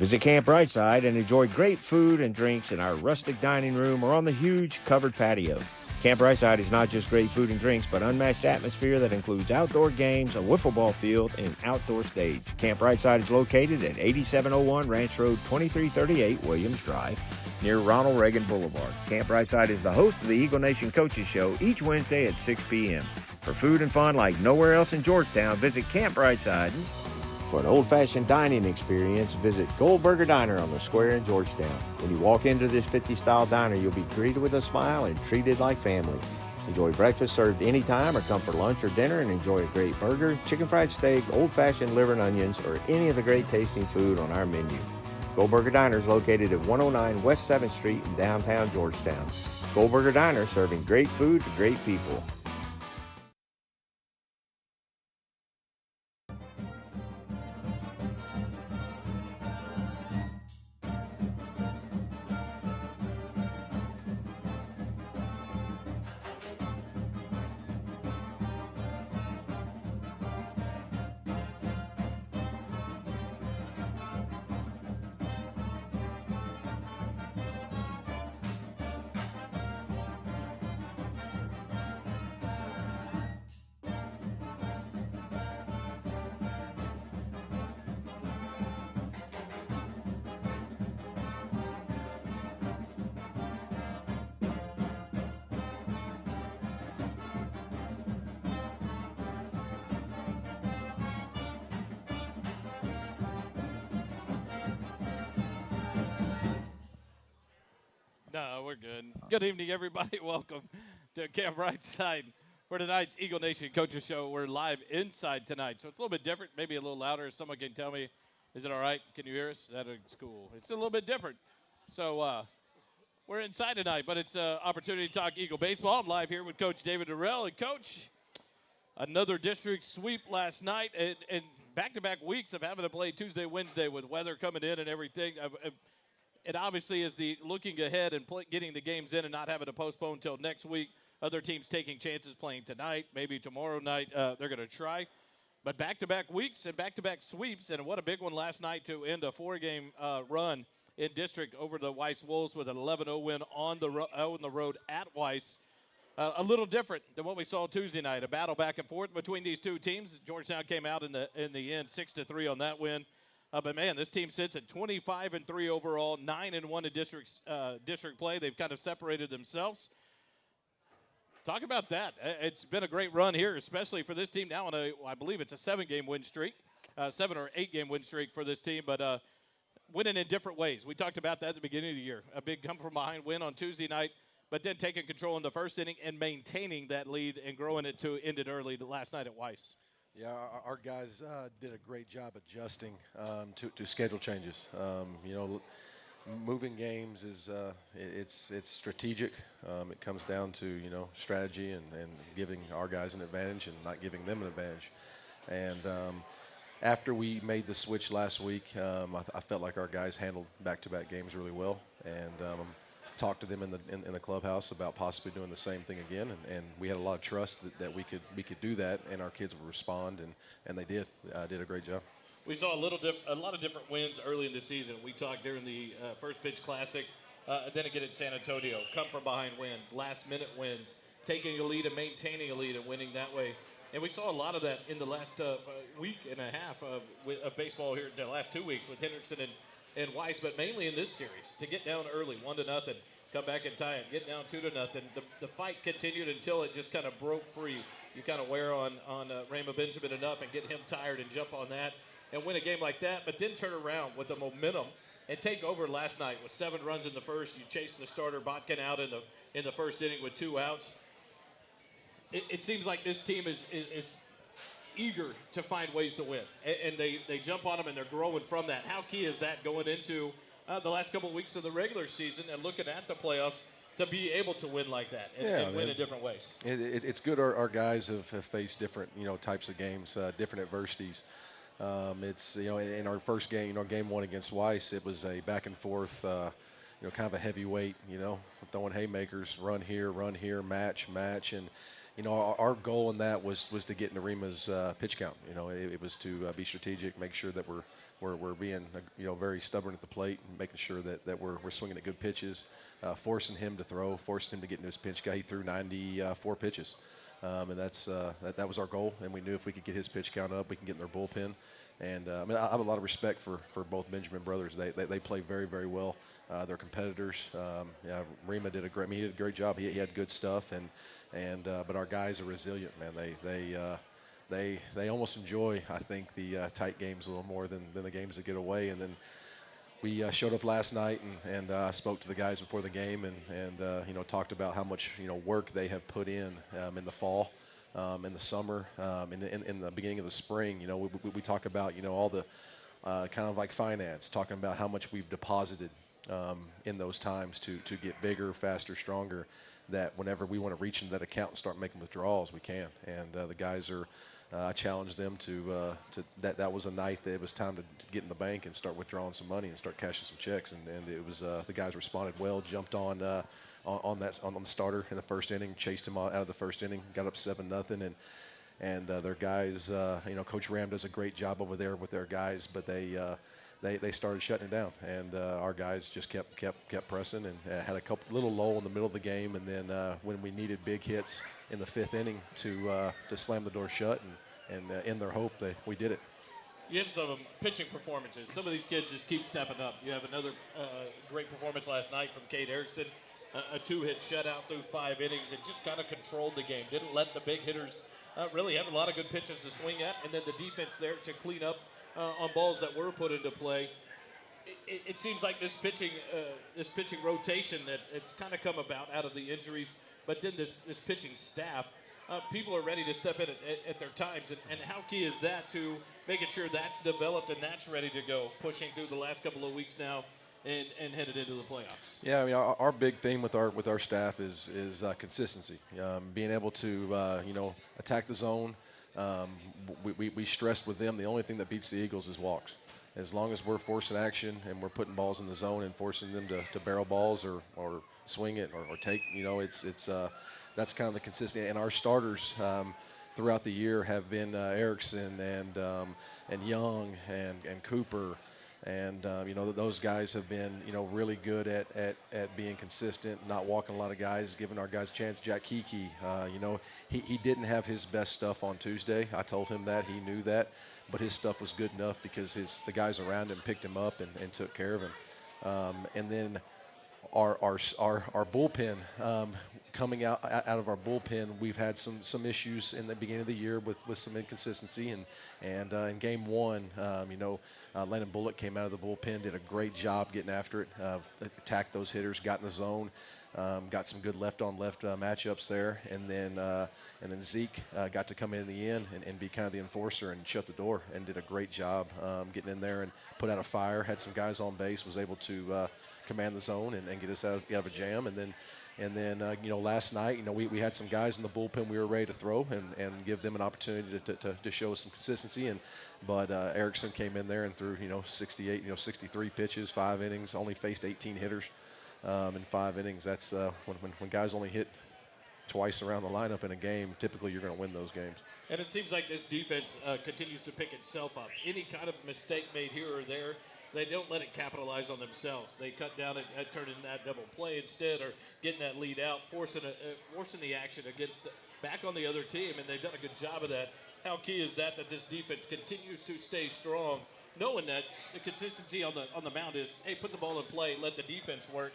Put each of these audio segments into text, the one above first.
Visit Camp Briteside and enjoy great food and drinks in our rustic dining room or on the huge covered patio. Camp Briteside is not just great food and drinks, but unmatched atmosphere that includes outdoor games, a wiffle ball field, and an outdoor stage. Camp Briteside is located at 8701 Ranch Road, 2338 Williams Drive, near Ronald Reagan Boulevard. Camp Briteside is the host of the Eagle Nation Coaches Show each Wednesday at 6 p.m. For food and fun like nowhere else in Georgetown, visit Camp Briteside. For an old-fashioned dining experience, visit Goldberger Diner on the square in Georgetown. When you walk into this 50s-style diner, you'll be greeted with a smile and treated like family. Enjoy breakfast served anytime or come for lunch or dinner and enjoy a great burger, chicken fried steak, old-fashioned liver and onions, or any of the great tasting food on our menu. Goldberger Diner is located at 109 West 7th Street in downtown Georgetown. Goldberger Diner, serving great food to great people. No, we're good. Good evening, everybody. Welcome to Camp Briteside for tonight's Eagle Nation Coaches Show. We're live inside tonight, so it's a little bit different, maybe a little louder. Someone can tell me, is it all right? Can you hear us? That's cool. It's a little bit different. So we're inside tonight, but it's an opportunity to talk Eagle baseball. I'm live here with Coach David Durell. And, Coach, another district sweep last night, and back-to-back weeks of having to play Tuesday, Wednesday with weather coming in and everything. It obviously is the looking ahead and getting the games in and not having to postpone until next week. Other teams taking chances playing tonight, maybe tomorrow night. They're going to try. But back-to-back weeks and back-to-back sweeps, and what a big one last night to end a four-game run in district over the Weiss Wolves with an 11-0 win on the road at Weiss. A little different than what we saw Tuesday night. A battle back and forth between these two teams. Georgetown came out in the end 6-3 on that win. But, man, this team sits at 25-3 overall, 9-1 in district play. They've kind of separated themselves. Talk about that. It's been a great run here, especially for this team now on I believe it's a 7-game win streak, 7 or 8-game win streak for this team, but winning in different ways. We talked about that at the beginning of the year. A big come-from-behind win on Tuesday night, but then taking control in the first inning and maintaining that lead and growing it to end it early last night at Weiss. Yeah, our guys did a great job adjusting to schedule changes. Moving games is it's strategic. It comes down to strategy and giving our guys an advantage and not giving them an advantage. And after we made the switch last week, I felt like our guys handled back-to-back games really well, and talked to them in the clubhouse about possibly doing the same thing again, and we had a lot of trust that we could do that, and our kids would respond, and they did a great job. We saw a lot of different wins early in the season. We talked during the First Pitch Classic, then again at San Antonio, come from behind wins, last minute wins, taking a lead and maintaining a lead and winning that way. And we saw a lot of that in the last week and a half of baseball here, the last 2 weeks with Hendrickson and Weiss, but mainly in this series, to get down early, 1-0, come back and tie it, get down 2-0. The fight continued until it just kind of broke free. You kind of wear on Raymond Benjamin enough and get him tired and jump on that and win a game like that, but then turn around with the momentum and take over last night with 7 runs in the first. You chase the starter Botkin out in the first inning with 2 outs. It seems like this team is eager to find ways to win, and they jump on them and they're growing from that. How key is that going into the last couple of weeks of the regular season and looking at the playoffs to be able to win like that and win in different ways? It's good our guys have faced different types of games, different adversities. It's in our first game, game 1 against Weiss, it was a back and forth, kind of a heavyweight, throwing haymakers, run here, match, and our goal in that was to get Narima's pitch count. It was to be strategic, make sure that we're we're being very stubborn at the plate and making sure that we're swinging at good pitches, forcing him to throw, forcing him to get into his pinch guy. He threw 94 pitches, and that was our goal. And we knew if we could get his pitch count up, we can get in their bullpen. And I have a lot of respect for both Benjamin brothers. They play very, very well. They're competitors. Rima did a great job. He had good stuff, but our guys are resilient, man. They almost enjoy, I think, the tight games a little more than the games that get away. And then we showed up last night and I spoke to the guys before the game and talked about how much work they have put in the fall, in the summer, in the beginning of the spring. We talk about all the kind of like finance, talking about how much we've deposited in those times to get bigger, faster, stronger. That whenever we want to reach into that account and start making withdrawals, we can. And the guys are. I challenged them to that was a night that it was time to get in the bank and start withdrawing some money and start cashing some checks. And it was the guys responded well, jumped on the starter in the first inning, chased him out of the first inning, got up 7-0, and their guys, Coach Ram does a great job over there with their guys, but they started shutting it down, and our guys just kept pressing and had a little lull in the middle of the game, and then when we needed big hits in the 5th inning to slam the door shut and end their hope, we did it. You have some pitching performances. Some of these kids just keep stepping up. You have another great performance last night from Cade Erickson, a 2-hit shutout through 5 innings, and just kind of controlled the game. Didn't let the big hitters really have a lot of good pitches to swing at, and then the defense there to clean up on balls that were put into play. It seems like this pitching rotation that it's kind of come about out of the injuries, but then this pitching staff, people are ready to step in at their times. And how key is that to making sure that's developed and that's ready to go, pushing through the last couple of weeks now and headed into the playoffs? Yeah, I mean, our big thing with our staff is consistency, being able to attack the zone. We stressed with them the only thing that beats the Eagles is walks. As long as we're forcing action and we're putting balls in the zone and forcing them to barrel balls or swing it or take, that's kind of the consistency. And our starters throughout the year have been Erickson and Young and Cooper. And, those guys have been, really good at being consistent, not walking a lot of guys, giving our guys a chance. Jack Kiki, he didn't have his best stuff on Tuesday. I told him that. He knew that. But his stuff was good enough because the guys around him picked him up and took care of him. And then our bullpen, coming out of our bullpen, we've had some issues in the beginning of the year with some inconsistency. And in game 1, Landon Bullock came out of the bullpen, did a great job getting after it, attacked those hitters, got in the zone, got some good left-on-left matchups there, and then Zeke got to come in the end and be kind of the enforcer and shut the door, and did a great job getting in there and put out a fire. Had some guys on base, was able to command the zone and get us out of a jam, and then last night we had some guys in the bullpen we were ready to throw and give them an opportunity to show some consistency, but Erickson came in there and threw 63 pitches, 5 innings, only faced 18 hitters. In 5 innings. That's when guys only hit twice around the lineup in a game, typically you're going to win those games. And it seems like this defense continues to pick itself up. Any kind of mistake made here or there, they don't let it capitalize on themselves. They cut down at turning that double play instead, or getting that lead out, forcing the action back on the other team, and they've done a good job of that. How key is that this defense continues to stay strong, knowing that the consistency on the mound is, hey, put the ball in play, let the defense work,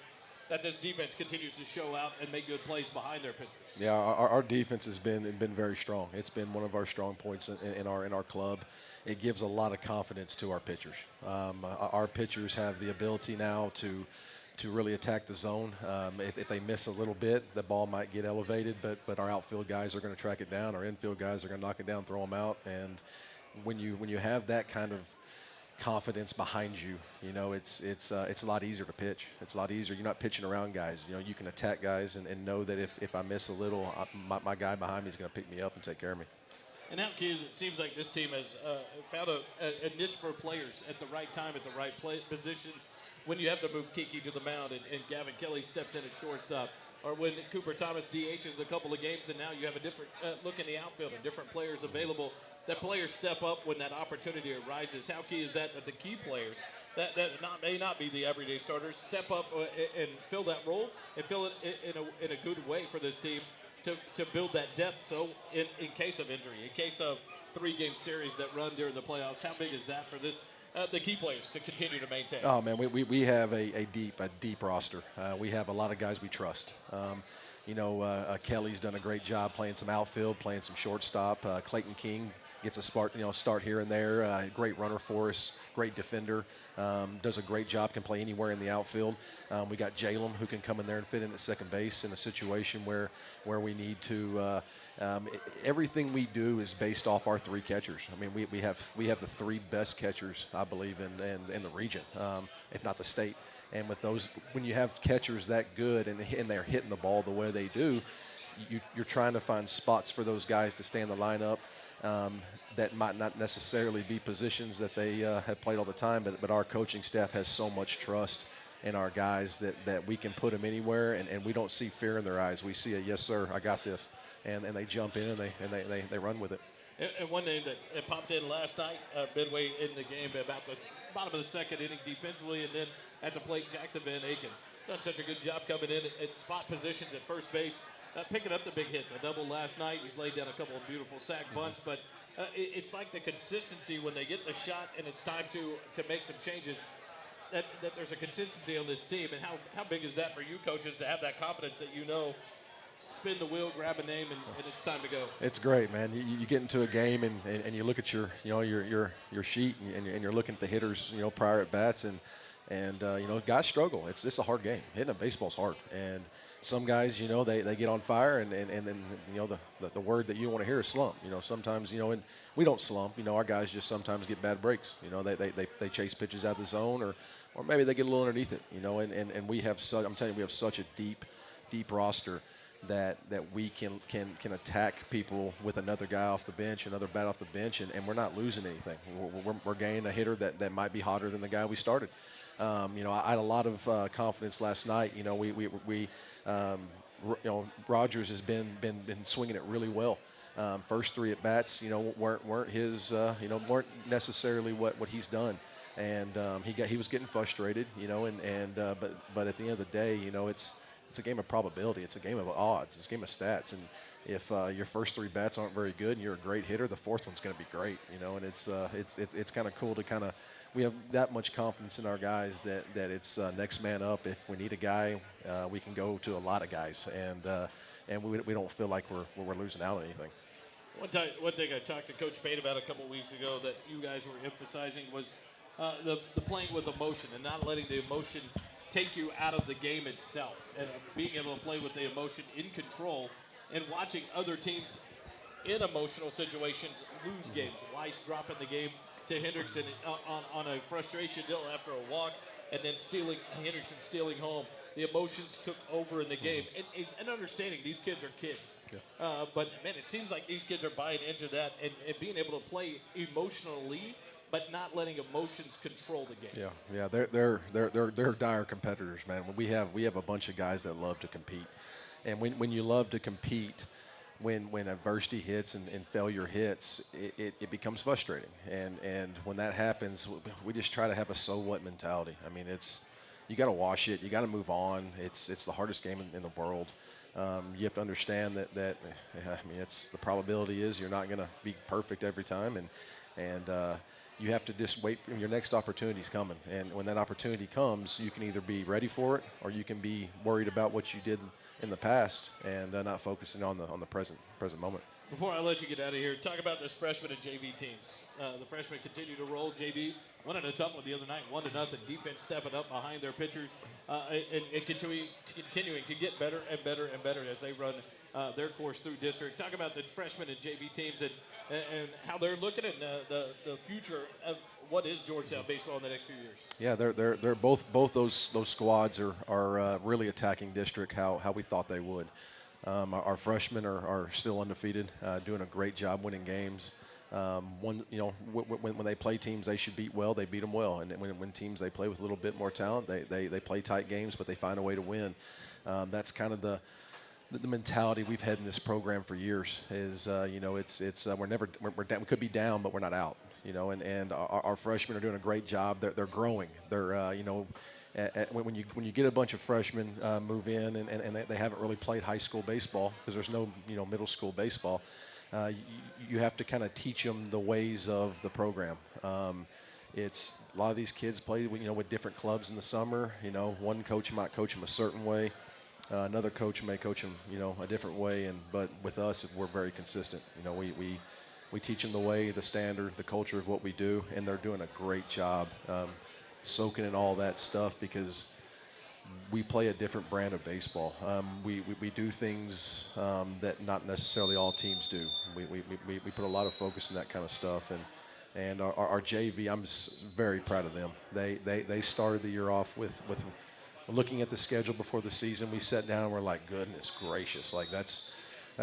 that this defense continues to show out and make good plays behind their pitchers. Yeah, our defense has been very strong. It's been one of our strong points in our club. It gives a lot of confidence to our pitchers. Our pitchers have the ability now to really attack the zone. If they miss a little bit, the ball might get elevated, but our outfield guys are going to track it down. Our infield guys are going to knock it down, throw them out. And when you have that kind of confidence behind you, it's a lot easier to pitch. It's a lot easier. You're not pitching around guys. You can attack guys and know that if I miss a little, my guy behind me is going to pick me up and take care of me. And how key is it seems like this team has found a niche for players at the right time, at the right positions. When you have to move Kiki to the mound and Gavin Kelly steps in at shortstop, or when Cooper Thomas DHs a couple of games and now you have a different look in the outfield and different players available, that players step up when that opportunity arises. How key is that the key players that may not be the everyday starters step up and fill that role and fill it in a good way for this team to build that depth. So in case of injury, in case of 3-game series that run during the playoffs, how big is that for this the key players to continue to maintain? Oh man, we have a deep roster. We have a lot of guys we trust. Kelly's done a great job playing some outfield, playing some shortstop. Clayton King gets a start here and there. Great runner for us, great defender. Does a great job, can play anywhere in the outfield. We got Jalen who can come in there and fit in at second base in a situation where we need to. Everything we do is based off our 3 catchers. I mean, we have the 3 best catchers, I believe, in the region, if not the state. And with those, when you have catchers that good and they're hitting the ball the way they do, you're trying to find spots for those guys to stay in the lineup. That might not necessarily be positions that they have played all the time, but our coaching staff has so much trust in our guys that we can put them anywhere, and we don't see fear in their eyes. We see a yes, sir, I got this, and they jump in and they run with it. And one name that popped in last night, midway in the game, about the bottom of the second inning defensively, and then at the plate, Jackson Van Aken. Done such a good job coming in at spot positions at first base, picking up the big hits. A double last night. He's laid down a couple of beautiful sac bunts, but it's like the consistency when they get the shot and it's time to make some changes, that there's a consistency on this team. And how big is that for you coaches to have that confidence that spin the wheel, grab a name, and it's time to go? It's great, man. You get into a game and you look at your sheet and you're looking at the hitters, prior at bats, and guys struggle. It's a hard game. Hitting a baseball's hard, and some guys, they get on fire, and then the word that you want to hear is slump. Sometimes and we don't slump. Our guys just sometimes get bad breaks. They chase pitches out of the zone, or maybe they get a little underneath it. And we have I'm telling you, we have such a deep roster that we can attack people with another guy off the bench, another bat off the bench, and we're not losing anything. We're gaining a hitter that might be hotter than the guy we started. I had a lot of confidence last night. Rogers has been swinging it really well. First 3 at bats, weren't his, weren't necessarily what he's done, and he was getting frustrated, but at the end of the day, it's a game of probability. It's a game of odds. It's a game of stats. And if your first 3 bats aren't very good and you're a great hitter, the 4th one's going to be great. And it's kind of cool to we have that much confidence in our guys that it's next man up. If we need a guy, we can go to a lot of guys, and we don't feel like we're losing out on anything. One thing I talked to Coach Payne about a couple of weeks ago that you guys were emphasizing was the playing with emotion and not letting the emotion take you out of the game itself, and being able to play with the emotion in control, and watching other teams in emotional situations lose games. Weiss dropping the game to Hendrickson on a frustration deal after a walk, and then Hendrickson stealing home. The emotions took over in the game, and understanding these kids are kids. Yeah. But man, it seems like these kids are buying into that and being able to play emotionally, but not letting emotions control the game. Yeah, they're dire competitors, man. We have a bunch of guys that love to compete, and when you love to compete, when adversity hits and failure hits, it becomes frustrating. And when that happens, we just try to have a so what mentality. I mean, you got to wash it. You got to move on. It's the hardest game in the world. You have to understand that it's the probability is you're not going to be perfect every time, and you have to just wait for your next opportunity's coming. And when that opportunity comes, you can either be ready for it or you can be worried about what you did in the past and not focusing on the present moment. Before I let you get out of here, talk about this freshman and JV teams. The freshmen continue to roll. JV won in a tough one the other night, 1-0. Defense stepping up behind their pitchers and continuing to get better and better and better as they run their course through district. Talk about the freshmen and JV teams and how they're looking at the future of what is Georgetown baseball in the next few years. Yeah, they're both those squads are really attacking district how we thought they would. Our freshmen are still undefeated, doing a great job winning games. When they play teams they should beat well, they beat them well. And when teams they play with a little bit more talent, they play tight games, but they find a way to win. That's kind of the mentality we've had in this program for years. Is we're never we're down, we could be down, but we're not out. And our freshmen are doing a great job. They're growing. They're when you get a bunch of freshmen move in and they haven't really played high school baseball because there's no middle school baseball, you have to kind of teach them the ways of the program. It's a lot of these kids play with different clubs in the summer. One coach might coach them a certain way. Another coach may coach them, a different way. But with us, we're very consistent. We teach them the way, the standard, the culture of what we do, and they're doing a great job soaking in all that stuff because we play a different brand of baseball. We do things that not necessarily all teams do. We put a lot of focus in that kind of stuff, and our JV, I'm very proud of them. They started the year off with looking at the schedule before the season. We sat down and we're like, goodness gracious, like that's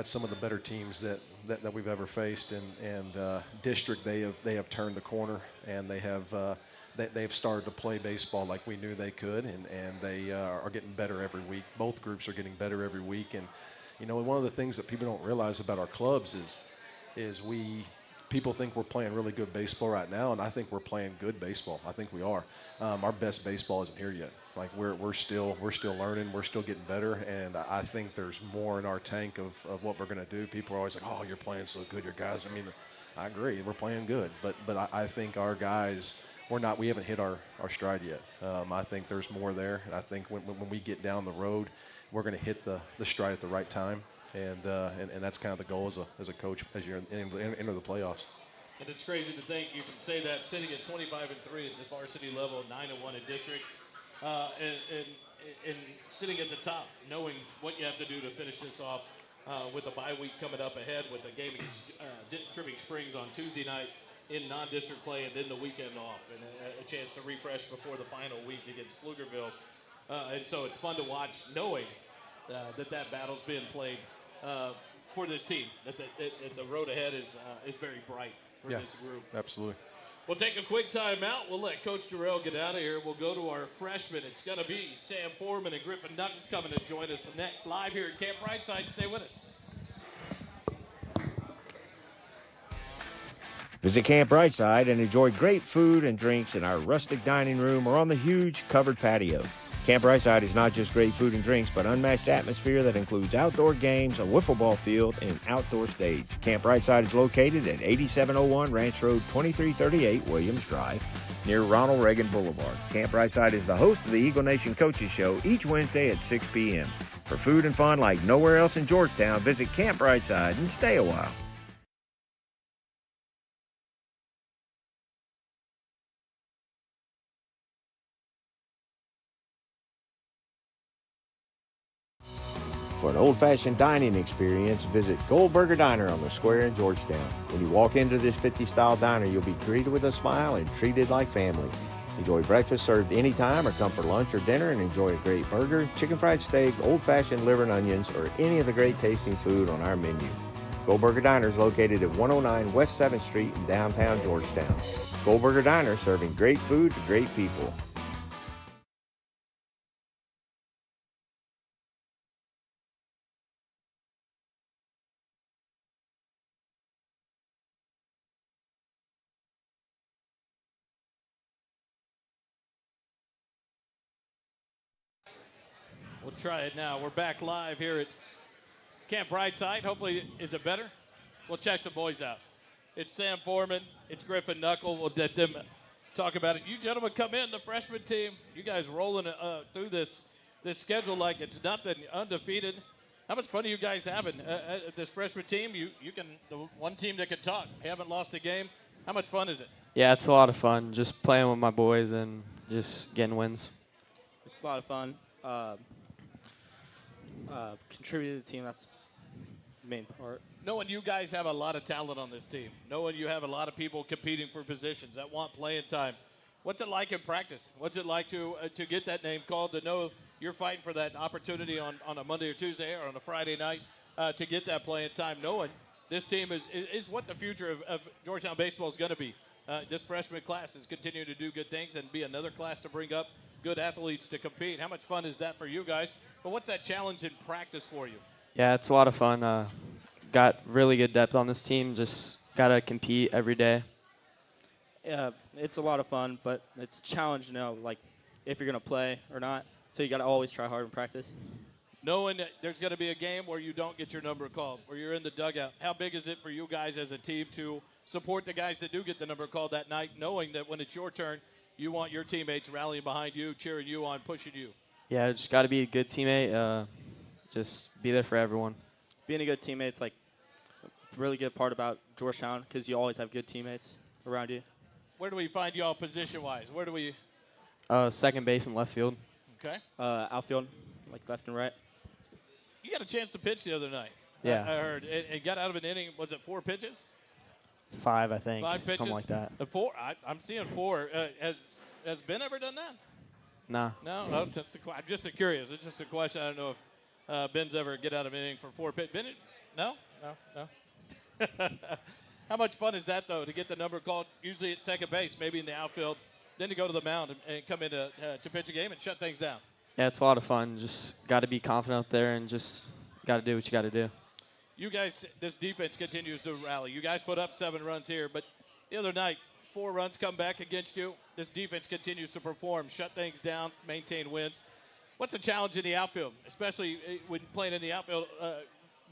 some of the better teams that we've ever faced. And district, they have turned the corner, and they've started to play baseball like we knew they could, and they are getting better every week. Both groups are getting better every week. And one of the things that people don't realize about our clubs is people think we're playing really good baseball right now, and I think we're playing good baseball. I think we are. Our best baseball isn't here yet. Like we're still learning. We're still getting better, and I think there's more in our tank of what we're going to do. People are always like, "Oh, you're playing so good, your guys." I mean, I agree, we're playing good, but I think our guys, we haven't hit our stride yet. I think there's more there, and I think when we get down the road, we're going to hit the stride at the right time. And that's kind of the goal as a coach as you're into the playoffs. And it's crazy to think you can say that sitting at 25-3 at the varsity level, 9-1 in district, and sitting at the top, knowing what you have to do to finish this off with a bye week coming up ahead, with a game against Tripping Springs on Tuesday night in non-district play, and then the weekend off, and a chance to refresh before the final week against Pflugerville. And so it's fun to watch, knowing that battle's being played for this team, that the road ahead is very bright for this group. Absolutely. We'll take a quick timeout. We'll let Coach Durell get out of here. We'll go to our freshmen. It's going to be Sam Foreman and Griffin Knuckles coming to join us next live here at Camp Briteside. Stay with us. Visit Camp Briteside and enjoy great food and drinks in our rustic dining room or on the huge covered patio. Camp Briteside is not just great food and drinks, but unmatched atmosphere that includes outdoor games, a wiffle ball field, and an outdoor stage. Camp Briteside is located at 8701 Ranch Road 2338 Williams Drive, near Ronald Reagan Boulevard. Camp Briteside is the host of the Eagle Nation Coaches Show each Wednesday at 6 p.m. For food and fun like nowhere else in Georgetown, visit Camp Briteside and stay a while. For an old-fashioned dining experience, visit Goldberger Diner on the square in Georgetown. When you walk into this 50-style diner, you'll be greeted with a smile and treated like family. Enjoy breakfast served anytime, or come for lunch or dinner and enjoy a great burger, chicken fried steak, old-fashioned liver and onions, or any of the great tasting food on our menu. Goldberger Diner is located at 109 West 7th Street in downtown Georgetown. Goldberger Diner, serving great food to great people. We'll try it now. We're back live here at Camp Briteside. Hopefully, is it better? We'll check some boys out. It's Sam Foreman. It's Griffin Knuckle. We'll let them talk about it. You gentlemen come in, the freshman team. You guys rolling through this schedule like it's nothing, undefeated. How much fun are you guys having this freshman team? You can, the one team that can talk. Haven't lost a game. How much fun is it? Yeah, it's a lot of fun. Just playing with my boys and just getting wins. It's a lot of fun. Contribute to the team, that's the main part. Knowing you guys have a lot of talent on this team, knowing you have a lot of people competing for positions that want playing time, what's it like in practice? What's it like to get that name called, to know you're fighting for that opportunity on a Monday or Tuesday or on a Friday night to get that playing time, knowing this team is what the future of Georgetown baseball is going to be. This freshman class is continuing to do good things and be another class to bring up good athletes to compete. How much fun is that for you guys? But what's that challenge in practice for you? Yeah, it's a lot of fun. Got really good depth on this team. Just gotta compete every day. Yeah, it's a lot of fun, but it's a challenge to know, like, if you're going to play or not. So you got to always try hard in practice. Knowing that there's going to be a game where you don't get your number called, where you're in the dugout, how big is it for you guys as a team to support the guys that do get the number called that night, knowing that when it's your turn, you want your teammates rallying behind you, cheering you on, pushing you? Yeah, just gotta be a good teammate. Just be there for everyone. Being a good teammate's, like, a really good part about Georgetown because you always have good teammates around you. Where do we find you all position-wise? Where do we? Second base and left field. Okay. Outfield, like left and right. You got a chance to pitch the other night. Yeah. I heard. It got out of an inning. Was it 4 pitches? 5, I think. 5 pitches. Something like that. 4. I'm seeing 4. Has Ben ever done that? Nah. No. I'm just curious. It's just a question. I don't know if Ben's ever get out of an inning for 4 pitches. Ben, no. How much fun is that, though, to get the number called, usually at second base, maybe in the outfield, then to go to the mound and come in to pitch a game and shut things down? Yeah, it's a lot of fun. Just got to be confident out there and just got to do what you got to do. You guys, this defense continues to rally. You guys put up 7 runs here, but the other night, 4 runs come back against you. This defense continues to perform, shut things down, maintain wins. What's the challenge in the outfield, especially when playing in the outfield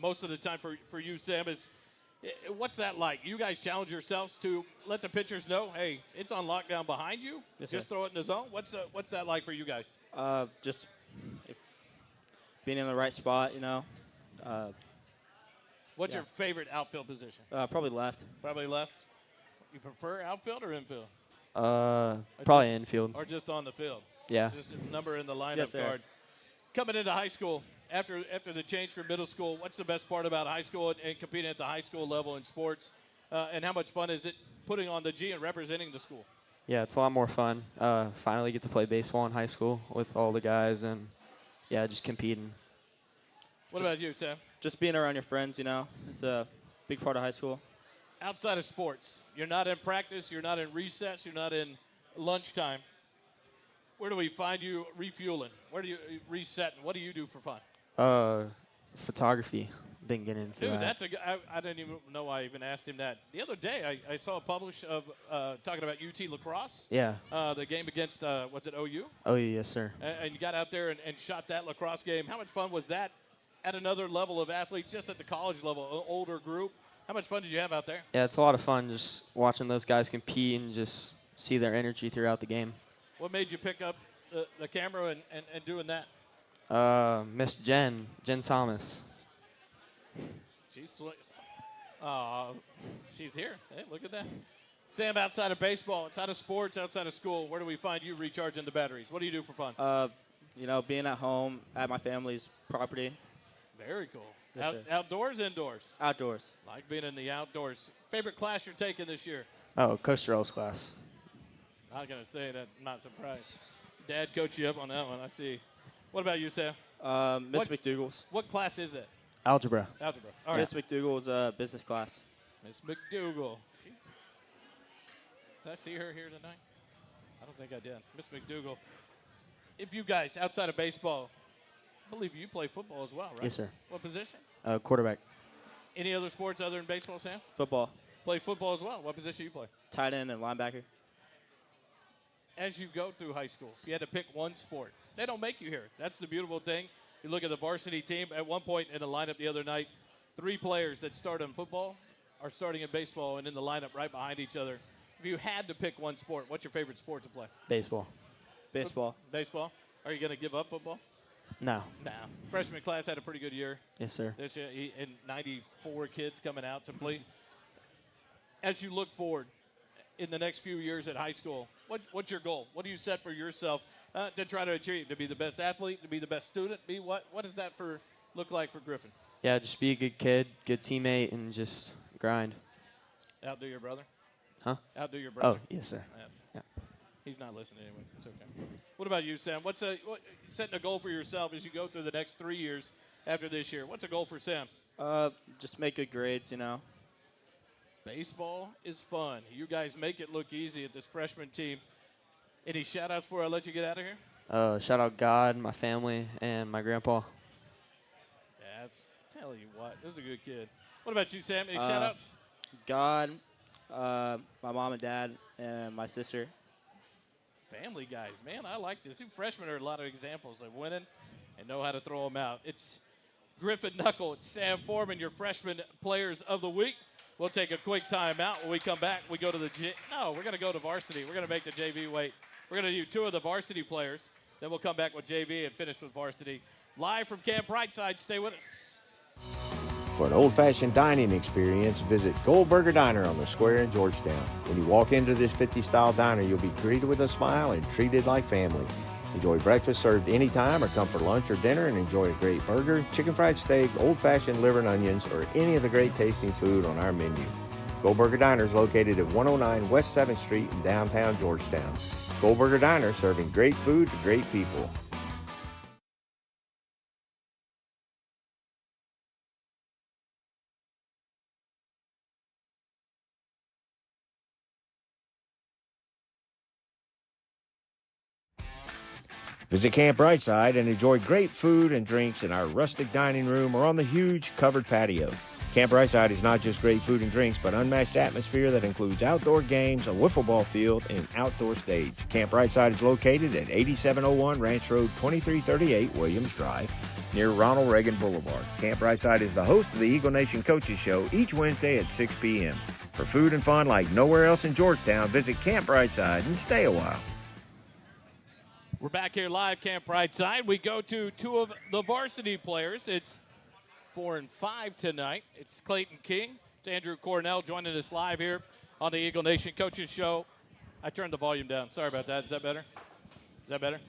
most of the time for you, Sam, is what's that like? You guys challenge yourselves to let the pitchers know, hey, it's on lockdown behind you. Yes, just sir. throw it in the zone. What's that like for you guys? Just being in the right spot, What's yeah. your favorite outfield position? Probably left. Probably left. You prefer outfield or infield? Probably infield. Or just on the field? Yeah. Just a number in the lineup Yes, sir. card. Coming into high school, after the change from middle school, what's the best part about high school and competing at the high school level in sports? And how much fun is it putting on the G and representing the school? Yeah, it's a lot more fun. Finally get to play baseball in high school with all the guys and, yeah, just competing. What about you, Sam? Just being around your friends, it's a big part of high school. Outside of sports, you're not in practice, you're not in recess, you're not in lunchtime. Where do we find you refueling? Where do you resetting? What do you do for fun? Photography. Been getting into Dude, that. I didn't even know I even asked him that. The other day, I saw a publish of talking about UT lacrosse. Yeah. The game against, was it OU? Oh, yes, sir. And you got out there and shot that lacrosse game. How much fun was that at another level of athletes, just at the college level, an older group? How much fun did you have out there? Yeah, it's a lot of fun just watching those guys compete and just see their energy throughout the game. What made you pick up the camera and doing that? Miss Jen Thomas. She's here. Hey, look at that. Sam, outside of baseball, outside of sports, outside of school, where do we find you recharging the batteries? What do you do for fun? Being at home at my family's property. Very cool. Yes, sir. Outdoors, indoors? Outdoors. Like being in the outdoors. Favorite class you're taking this year? Oh, Coach Durell's class. I'm going to say that. I'm not surprised. Dad coached you up on that one. I see. What about you, Sam? Miss McDougal's. What class is it? Algebra. Algebra. All right. Miss McDougal's business class. Miss McDougal. Did I see her here tonight? I don't think I did. Miss McDougal. If you guys, outside of baseball, I believe you play football as well, right? Yes, sir. What position? Quarterback. Any other sports other than baseball, Sam? Football. Play football as well. What position you play? Tight end and linebacker. As you go through high school, if you had to pick one sport, they don't make you here. That's the beautiful thing. You look at the varsity team. At one point in the lineup the other night, 3 players that start in football are starting in baseball and in the lineup right behind each other. If you had to pick one sport, what's your favorite sport to play? Baseball. Baseball. Baseball. Are you going to give up football? No. No. Freshman class had a pretty good year. Yes, sir. This year, and 94 kids coming out to play. As you look forward in the next few years at high school, what's your goal? What do you set for yourself to try to achieve? To be the best athlete, to be the best student? What does that look like for Griffin? Yeah, just be a good kid, good teammate, and just grind. Outdo your brother? Huh? Outdo your brother? Oh, yes, sir. Yeah. He's not listening anyway. It's okay. What about you, Sam? Setting a goal for yourself as you go through the next 3 years after this year? What's a goal for Sam? Just make good grades, Baseball is fun. You guys make it look easy at this freshman team. Any shout-outs before I let you get out of here? Shout out God, my family, and my grandpa. Yeah, tell you what, this is a good kid. What about you, Sam? Any shout-outs? God, my mom and dad, and my sister. Family guys, man, I like this. You freshmen are a lot of examples of winning and know how to throw them out. It's Griffin Knuckle, it's Sam Foreman, your freshman players of the week. We'll take a quick timeout. When we come back, we go to we're going to go to varsity. We're going to make the JV wait. We're going to do 2 of the varsity players. Then we'll come back with JV and finish with varsity. Live from Camp Briteside. Stay with us. For an old-fashioned dining experience, visit Goldberger Diner on the square in Georgetown. When you walk into this 50-style diner, you'll be greeted with a smile and treated like family. Enjoy breakfast served anytime or come for lunch or dinner and enjoy a great burger, chicken fried steak, old-fashioned liver and onions, or any of the great tasting food on our menu. Goldberger Diner is located at 109 West 7th Street in downtown Georgetown. Goldberger Diner, serving great food to great people. Visit Camp Brightside and enjoy great food and drinks in our rustic dining room or on the huge covered patio. Camp Brightside is not just great food and drinks, but unmatched atmosphere that includes outdoor games, a wiffle ball field, and an outdoor stage. Camp Brightside is located at 8701 Ranch Road 2338 Williams Drive, near Ronald Reagan Boulevard. Camp Brightside is the host of the Eagle Nation Coaches Show each Wednesday at 6 p.m. For food and fun like nowhere else in Georgetown, visit Camp Brightside and stay a while. We're back here live, Camp Brightside. We go to 2 of the varsity players. It's 4 and 5 tonight. It's Clayton King. It's Andrew Cornell joining us live here on the Eagle Nation Coaches Show. I turned the volume down. Sorry about that. Is that better? Is that better?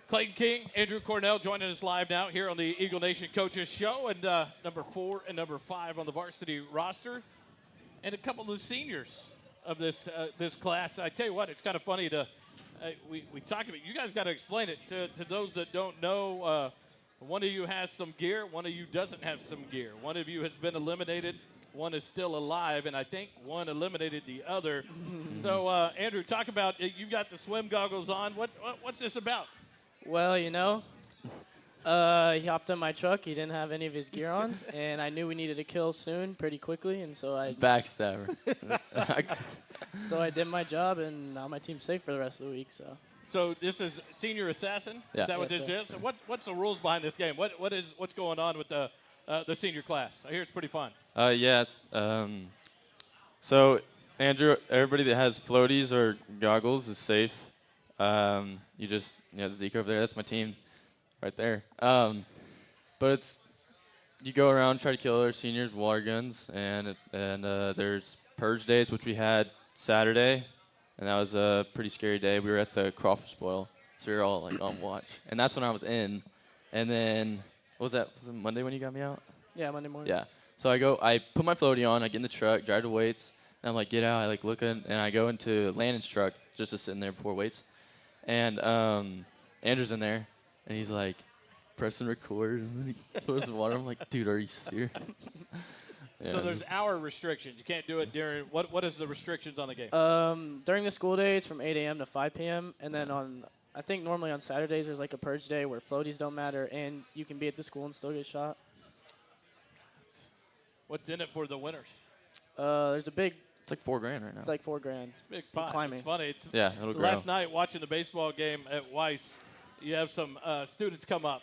Clayton King, Andrew Cornell joining us live now here on the Eagle Nation Coaches Show. And number 4 and number 5 on the varsity roster. And a couple of the seniors of this class. I tell you what, it's kind of funny to we talked about. You guys got to explain it to those that don't know. One of you has some gear. One of you doesn't have some gear. One of you has been eliminated. One is still alive, and I think one eliminated the other. So, Andrew, talk about you've got the swim goggles on. What's this about? Well, he hopped in my truck. He didn't have any of his gear on, and I knew we needed to kill soon, pretty quickly, and so I Backstabber. so I did my job, and now my team's safe for the rest of the week. So this is Senior Assassin. Yeah. Is that what Yes, this sir. is? What's the rules behind this game? What's going on with the senior class? I hear it's pretty fun. Yeah, it's so Andrew, everybody that has floaties or goggles is safe. You just Zeke over there. That's my team, right there. But it's you go around try to kill other seniors with water guns, and there's purge days, which we had Saturday, and that was a pretty scary day. We were at the crawfish boil, so we were all like on watch, and that's when I was in. And then what was that? Was it Monday when you got me out? Yeah, Monday morning. Yeah. So I put my floaty on, I get in the truck, drive to weights, and I'm like, get out. I like look in, and I go into Landon's truck just to sit in there before weights. And Andrew's in there, and he's like, pressing record, and then he pours the water. I'm like, dude, are you serious? So there's hour restrictions. You can't do it during what is the restrictions on the game? During the school day, it's from 8 a.m. to 5 p.m. And then I think normally on Saturdays there's like a purge day where floaties don't matter, and you can be at the school and still get shot. What's in it for the winners? There's a big. It's like $4,000 right now. It's like $4,000. Big pot. Climbing. It's funny. It'll grow. Last night watching the baseball game at Weiss, you have some students come up,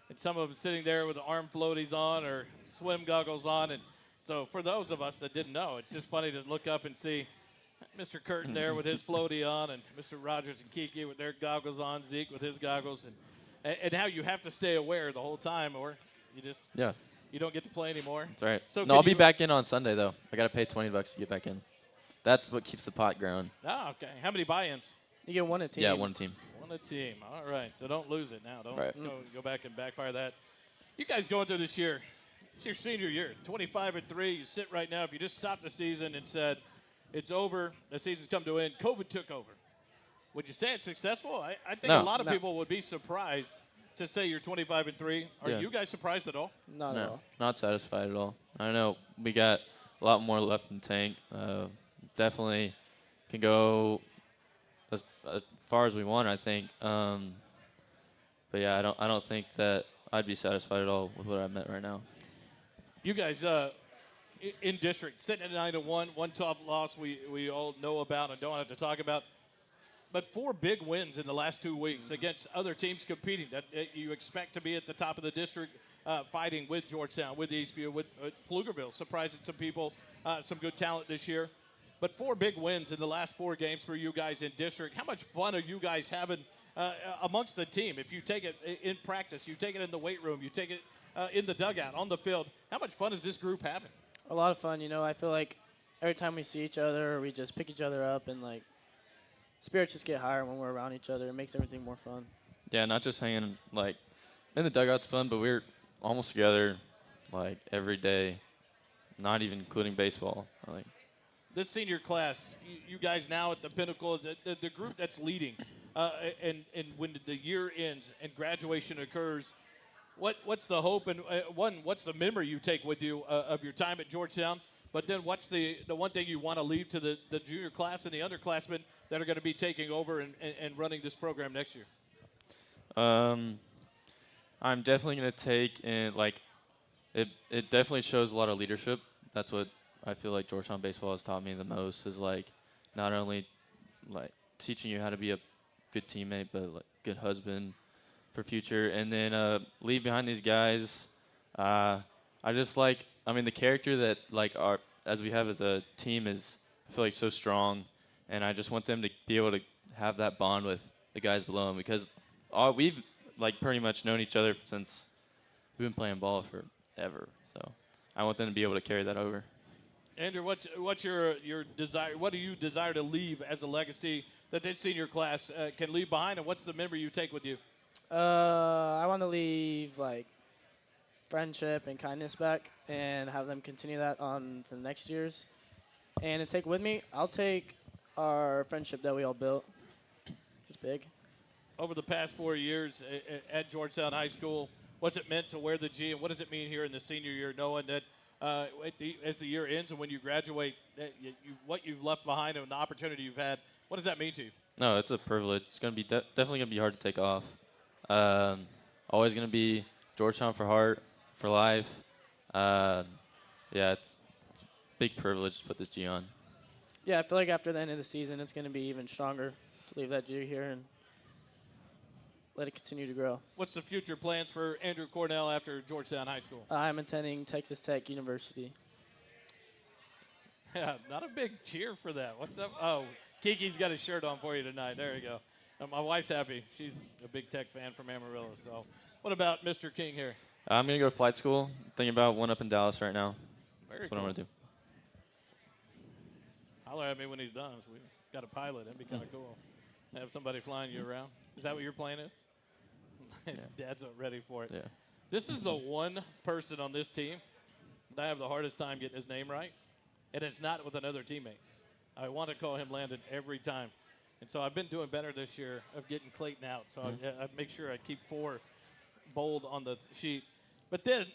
and some of them sitting there with the arm floaties on or swim goggles on. And so for those of us that didn't know, it's just funny to look up and see Mr. Curtin there with his floaty on, and Mr. Rogers and Kiki with their goggles on, Zeke with his goggles, and how you have to stay aware the whole time, or you just you don't get to play anymore. That's right. So No, I'll be back in on Sunday though. I gotta pay $20 to get back in. That's what keeps the pot growing. Oh, okay. How many buy-ins? You get one a team. Yeah, one team. On a team. All right. So don't lose it now. Don't Right. go back and backfire that. You guys going through this year, it's your senior year, 25-3. You sit right now. If you just stopped the season and said it's over, the season's come to an end, COVID took over, would you say it's successful? I think a lot of people would be surprised to say you're 25-3. Are you guys surprised at all? Not at all. Not satisfied at all. I don't know. We got a lot more left in the tank. Definitely can go far as we want, I think. But yeah, I don't think that I'd be satisfied at all with what I'm at right now. You guys in district sitting at 9-1, one tough loss we all know about and don't have to talk about. But 4 big wins in the last 2 weeks against other teams competing that you expect to be at the top of the district, fighting with Georgetown, with Eastview, with Pflugerville, surprising some people, some good talent this year. But 4 big wins in the last 4 games for you guys in district. How much fun are you guys having amongst the team? If you take it in practice, you take it in the weight room, you take it in the dugout, on the field, how much fun is this group having? A lot of fun. I feel like every time we see each other, we just pick each other up, and like spirits just get higher when we're around each other. It makes everything more fun. Yeah, not just hanging like in the dugout's fun, but we're almost together like every day, not even including baseball. Like this senior class, you guys now at the pinnacle, the group that's leading, and when the year ends and graduation occurs, what's the hope and what's the memory you take with you of your time at Georgetown? But then what's the one thing you want to leave to the junior class and the underclassmen that are going to be taking over and running this program next year? I'm definitely going to take in, like, it definitely shows a lot of leadership. That's what I feel like Georgetown baseball has taught me the most, is like not only like teaching you how to be a good teammate, but like good husband for future. And then leave behind these guys. I mean, the character that like as we have as a team is, I feel like, so strong, and I just want them to be able to have that bond with the guys below them, because we've like pretty much known each other since we've been playing ball forever. So I want them to be able to carry that over. Andrew, what's your desire? What do you desire to leave as a legacy that this senior class can leave behind, and what's the memory you take with you? I want to leave like friendship and kindness back, and have them continue that on for the next years. And to take with me, I'll take our friendship that we all built. It's big. Over the past 4 years at Georgetown High School, what's it meant to wear the G, and what does it mean here in the senior year, knowing that as the year ends and when you graduate, what you've left behind and the opportunity you've had, what does that mean to you? No, it's a privilege. It's gonna be definitely gonna be hard to take off. Always gonna be Georgetown for heart, for life. Yeah, it's a big privilege to put this G on. Yeah, I feel like after the end of the season, it's going to be even stronger to leave that G here and let it continue to grow. What's the future plans for Andrew Cornell after Georgetown High School? I'm attending Texas Tech University. Yeah, not a big cheer for that. What's up? Oh, Kiki's got a shirt on for you tonight. There you go. My wife's happy. She's a big Tech fan from Amarillo. So what about Mr. King here? I'm going to go to flight school. Thinking about one up in Dallas right now. Very That's what I'm going to do. Holler at me when he's done. So we got a pilot. That'd be kind of cool. Have somebody flying you around. Is that what your plan is? Yeah. Dad's ready for it. Yeah. This is the one person on this team that I have the hardest time getting his name right, and it's not with another teammate. I want to call him Landon every time. And so I've been doing better this year of getting Clayton out. So I make sure I keep 4 bold on the sheet. But then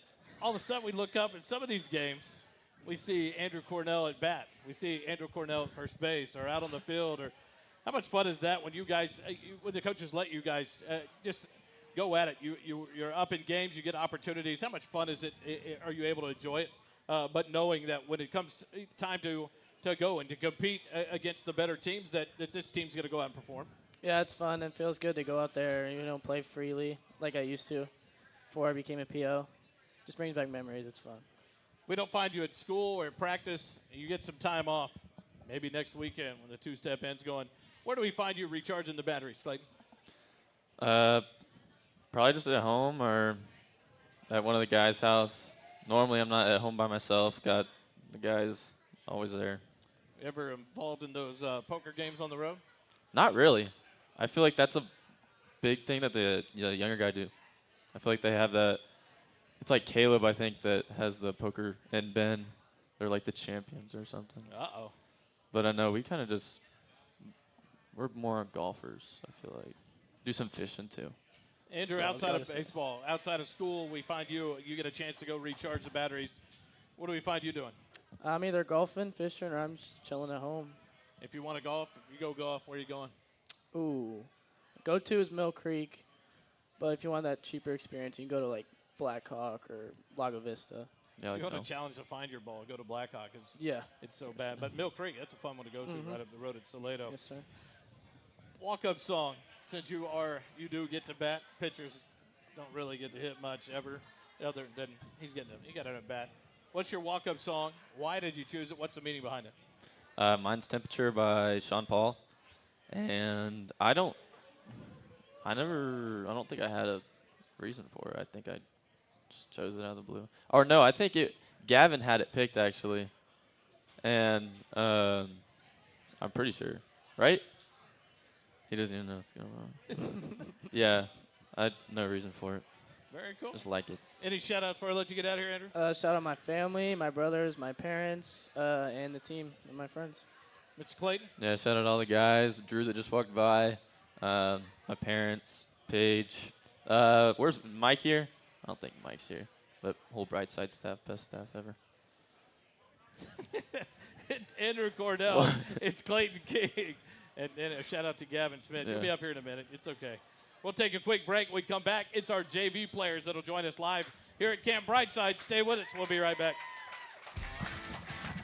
all of a sudden we look up at some of these games, we see Andrew Cornell at bat. We see Andrew Cornell at first base or out on the field. Or how much fun is that when you guys, when the coaches let you guys just go at it? You're up in games, you get opportunities. How much fun is it? Are you able to enjoy it? But knowing that when it comes time to go and to compete against the better teams, that this team's going to go out and perform. Yeah, it's fun. It feels good to go out there and, play freely like I used to before I became a PO. Just brings back memories. It's fun. We don't find you at school or at practice, and you get some time off, maybe next weekend when the two-step end's going. Where do we find you recharging the batteries, Clayton? Probably just at home or at one of the guys' house. Normally I'm not at home by myself. Got the guys always there. Ever involved in those poker games on the road? Not really. I feel like that's a big thing that the younger guy do. I feel like they have that. It's like Caleb, I think, that has the poker, and Ben, they're like the champions or something. Uh-oh. But I know we kind of we're more golfers, I feel like. Do some fishing, too. Andrew, So outside of baseball, outside of school, we find you get a chance to go recharge the batteries. What do we find you doing? I'm either golfing, fishing, or I'm just chilling at home. If you want to golf, if you go golf, where are you going? Ooh. Go-to is Mill Creek. But if you want that cheaper experience, you can go to, like, Black Hawk or Lago Vista. Yeah, If like you want no. a challenge to find your ball, go to Blackhawk. Yeah. It's so bad. But Mill Creek, that's a fun one to go to right up the road at Salado. Yes, sir. Walk-up song. Since you do get to bat, pitchers don't really get to hit much ever, other than he got it at bat. What's your walk-up song? Why did you choose it? What's the meaning behind it? Mine's Temperature by Sean Paul. And I don't think I had a reason for it. I think I just chose it out of the blue. Or no, I think Gavin had it picked actually. And I'm pretty sure, right? He doesn't even know what's going on. Yeah, I had no reason for it. Very cool. Just like it. Any shout-outs before I let you get out of here, Andrew? Shout out my family, my brothers, my parents, and the team, and my friends. Mr. Clayton? Yeah, shout out all the guys. Drew that just walked by. My parents, Paige. Where's Mike here? I don't think Mike's here. But whole Briteside staff, best staff ever. It's Andrew Cordell. It's Clayton King. And a shout-out to Gavin Smith. He'll Yeah. be up here in a minute. It's okay. We'll take a quick break. When we come back, it's our JV players that'll join us live here at Camp Briteside. Stay with us. We'll be right back.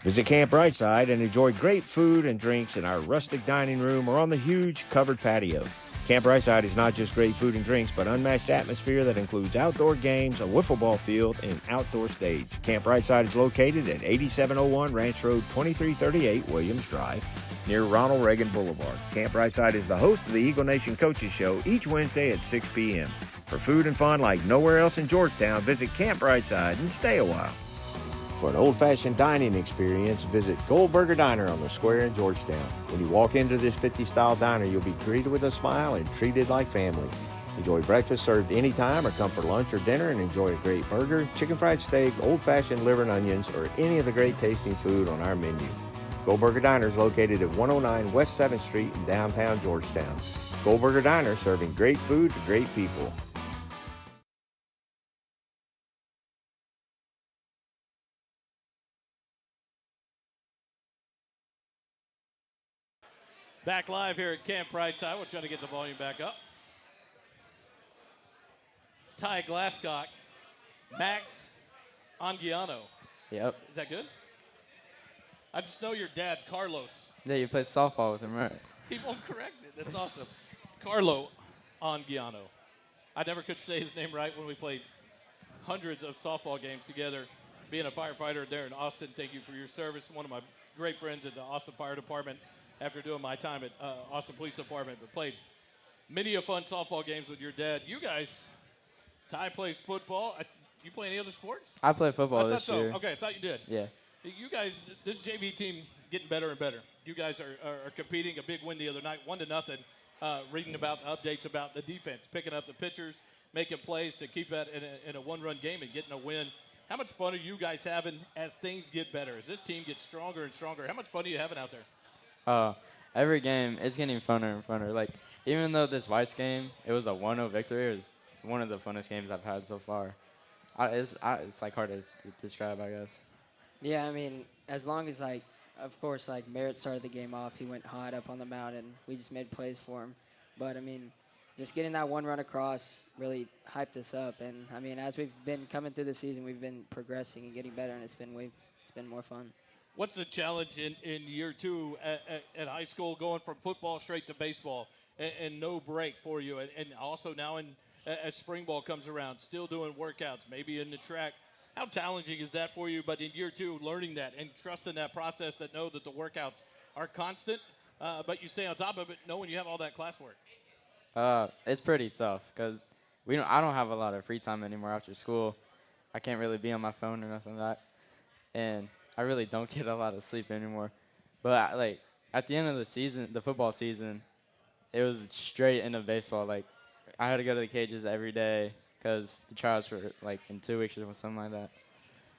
Visit Camp Briteside and enjoy great food and drinks in our rustic dining room or on the huge covered patio. Camp Briteside is not just great food and drinks, but unmatched atmosphere that includes outdoor games, a wiffle ball field, and an outdoor stage. Camp Briteside is located at 8701 Ranch Road, 2338 Williams Drive, near Ronald Reagan Boulevard. Camp Briteside is the host of the Eagle Nation Coaches Show each Wednesday at 6 p.m. For food and fun like nowhere else in Georgetown, visit Camp Briteside and stay a while. For an old-fashioned dining experience, visit Goldberger Diner on the square in Georgetown. When you walk into this 50-style diner, you'll be greeted with a smile and treated like family. Enjoy breakfast served anytime or come for lunch or dinner and enjoy a great burger, chicken fried steak, old-fashioned liver and onions, or any of the great tasting food on our menu. Goldberger Diner is located at 109 West 7th Street in downtown Georgetown. Goldberger Diner, serving great food to great people. Back live here at Camp Briteside. We're trying to get the volume back up. It's Ty Glasscock, Max Anguiano. Yep. Is that good? I just know your dad, Carlos. Yeah, you play softball with him, right? He won't correct it. That's awesome. It's Carlo Anguiano. I never could say his name right when we played hundreds of softball games together. Being a firefighter there in Austin, thank you for your service. One of my great friends at the Austin Fire Department after doing my time at Austin Police Department, but played many a fun softball games with your dad. You guys, Ty plays football. You play any other sports? I play football I thought this so. year. Okay, I thought you did. Yeah. You guys, this JV team getting better and better. You guys are competing. A big win the other night, 1-0. Reading about updates about the defense, picking up the pitchers, making plays to keep that in a one-run game and getting a win. How much fun are you guys having as things get better? As this team gets stronger and stronger, how much fun are you having out there? Every game is getting funner and funner. Like, even though this Weiss game, it was a 1-0 victory, it was one of the funnest games I've had so far. It's like hard to describe, I guess. Yeah, I mean, as long as, like, of course, like, Merritt started the game off. He went hot up on the mound, and we just made plays for him. But, I mean, just getting that one run across really hyped us up. And, I mean, as we've been coming through the season, we've been progressing and getting better, and it's been more fun. What's the challenge in year two at high school, going from football straight to baseball and no break for you? And also now as spring ball comes around, still doing workouts, maybe in the track. How challenging is that for you? But in year two, learning that and trusting that process, that know that the workouts are constant, but you stay on top of it, knowing you have all that classwork. It's pretty tough because I don't have a lot of free time anymore after school. I can't really be on my phone or nothing like that. And I really don't get a lot of sleep anymore. But, like, at the end of the season, the football season, it was straight into baseball. Like, I had to go to the cages every day because the tryouts were, like, in 2 weeks or something like that.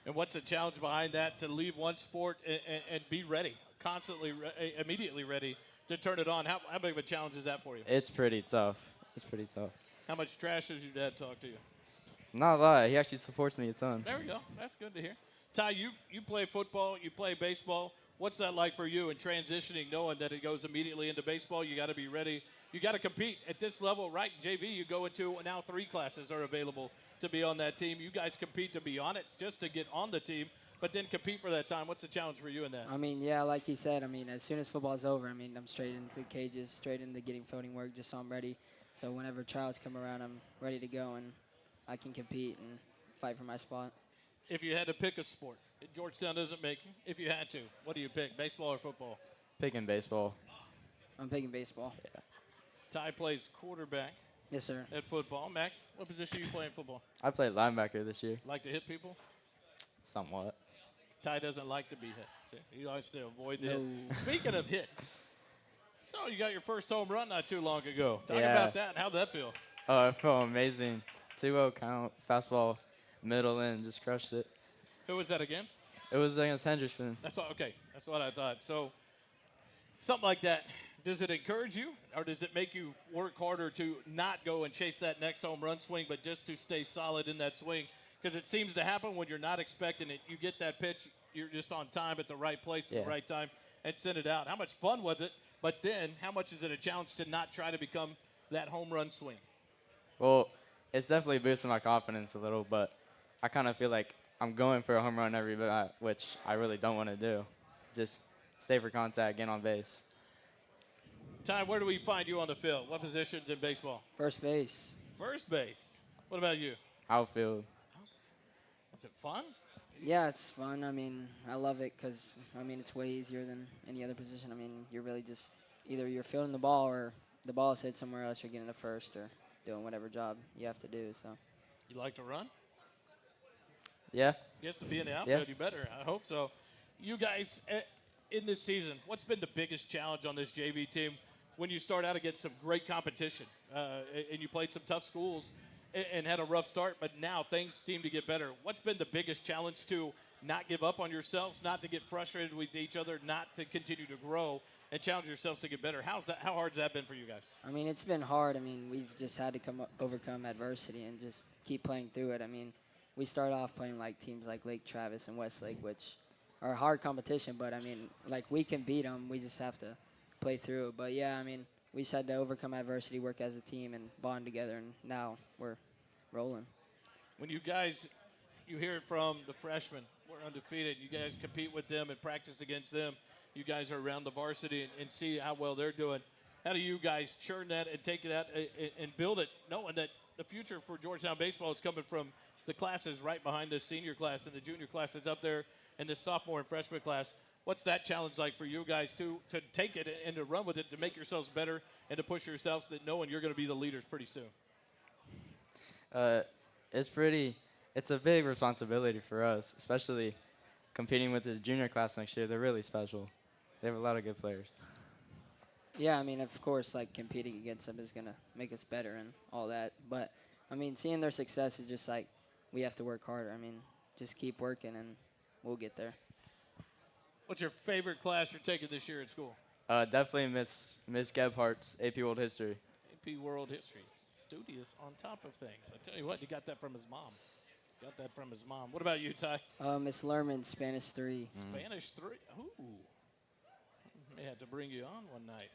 And what's the challenge behind that to leave one sport and be ready, constantly, immediately ready to turn it on? How big of a challenge is that for you? It's pretty tough. It's pretty tough. How much trash does your dad talk to you? Not a lot. He actually supports me a ton. There we go. That's good to hear. Ty, you play football, you play baseball. What's that like for you in transitioning, knowing that it goes immediately into baseball? You got to be ready you got to compete at this level, right? JV, you go into now 3 classes are available to be on that team. You guys compete to be on it just to get on the team, but then compete for that time. What's the challenge for you in that? I mean, yeah, like he said, I mean, as soon as football's over, I mean, I'm straight into the cages, straight into getting floating work just so I'm ready. So whenever trials come around, I'm ready to go and I can compete and fight for my spot. If you had to pick a sport, Georgetown doesn't make you. If you had to, what do you pick, baseball or football? Picking baseball. I'm picking baseball. Yeah. Ty plays quarterback Yes, sir. at football. Max, what position you play in football? I played linebacker this year. Like to hit people? Somewhat. Ty doesn't like to be hit. See, he likes to avoid the No. hit. Speaking of hit, so you got your first home run not too long ago. Talk Yeah. about that. How'd that feel? Oh, it felt amazing. 2-0 count, fastball, middle in, just crushed it. Who was that against? It was against Henderson. That's what. Okay, that's what I thought. So something like that. Does it encourage you, or does it make you work harder to not go and chase that next home run swing, but just to stay solid in that swing? Because it seems to happen when you're not expecting it. You get that pitch, you're just on time at the right place at the right time and send it out. How much fun was it? But then, how much is it a challenge to not try to become that home run swing? Well, it's definitely boosted my confidence a little, but I kind of feel like I'm going for a home run every bat, which I really don't want to do. Just stay for contact, get on base. Ty, where do we find you on the field? What positions in baseball? First base. First base. What about you? Outfield. Is it fun? Yeah, it's fun. I mean, I love it because, I mean, it's way easier than any other position. I mean, you're really just either you're fielding the ball or the ball is hit somewhere else, you're getting to first or doing whatever job you have to do. So. You like to run? Yeah. Yes, to be in the outfield, Yeah. you better. I hope so. You guys, in this season, what's been the biggest challenge on this JV team when you start out against some great competition and you played some tough schools and had a rough start, but now things seem to get better? What's been the biggest challenge to not give up on yourselves, not to get frustrated with each other, not to continue to grow and challenge yourselves to get better? How hard has that been for you guys? I mean, it's been hard. I mean, we've just had to overcome adversity and just keep playing through it. I mean, we start off playing like teams like Lake Travis and Westlake, which are hard competition, but I mean, like we can beat them. We just have to play through it. But yeah, I mean, we just had to overcome adversity, work as a team, and bond together, and now we're rolling. When you guys, you hear it from the freshmen, we're undefeated. You guys compete with them and practice against them. You guys are around the varsity and see how well they're doing. How do you guys churn that and take that and build it, knowing that the future for Georgetown baseball is coming from the classes right behind the senior class and the junior class is up there and the sophomore and freshman class? What's that challenge like for you guys to take it and to run with it, to make yourselves better and to push yourselves, that knowing you're going to be the leaders pretty soon? It's a big responsibility for us, especially competing with the junior class next year. They're really special. They have a lot of good players. Yeah, I mean, of course, like competing against them is going to make us better and all that. But, I mean, seeing their success is just like we have to work harder. I mean, just keep working and we'll get there. What's your favorite class you're taking this year at school? Definitely Miss Gebhardt's AP World History. AP World History. Studious on top of things. I tell you what, you got that from his mom. Got that from his mom. What about you, Ty? Miss Lerman, Spanish 3. Spanish 3. Ooh. May have to bring you on one night.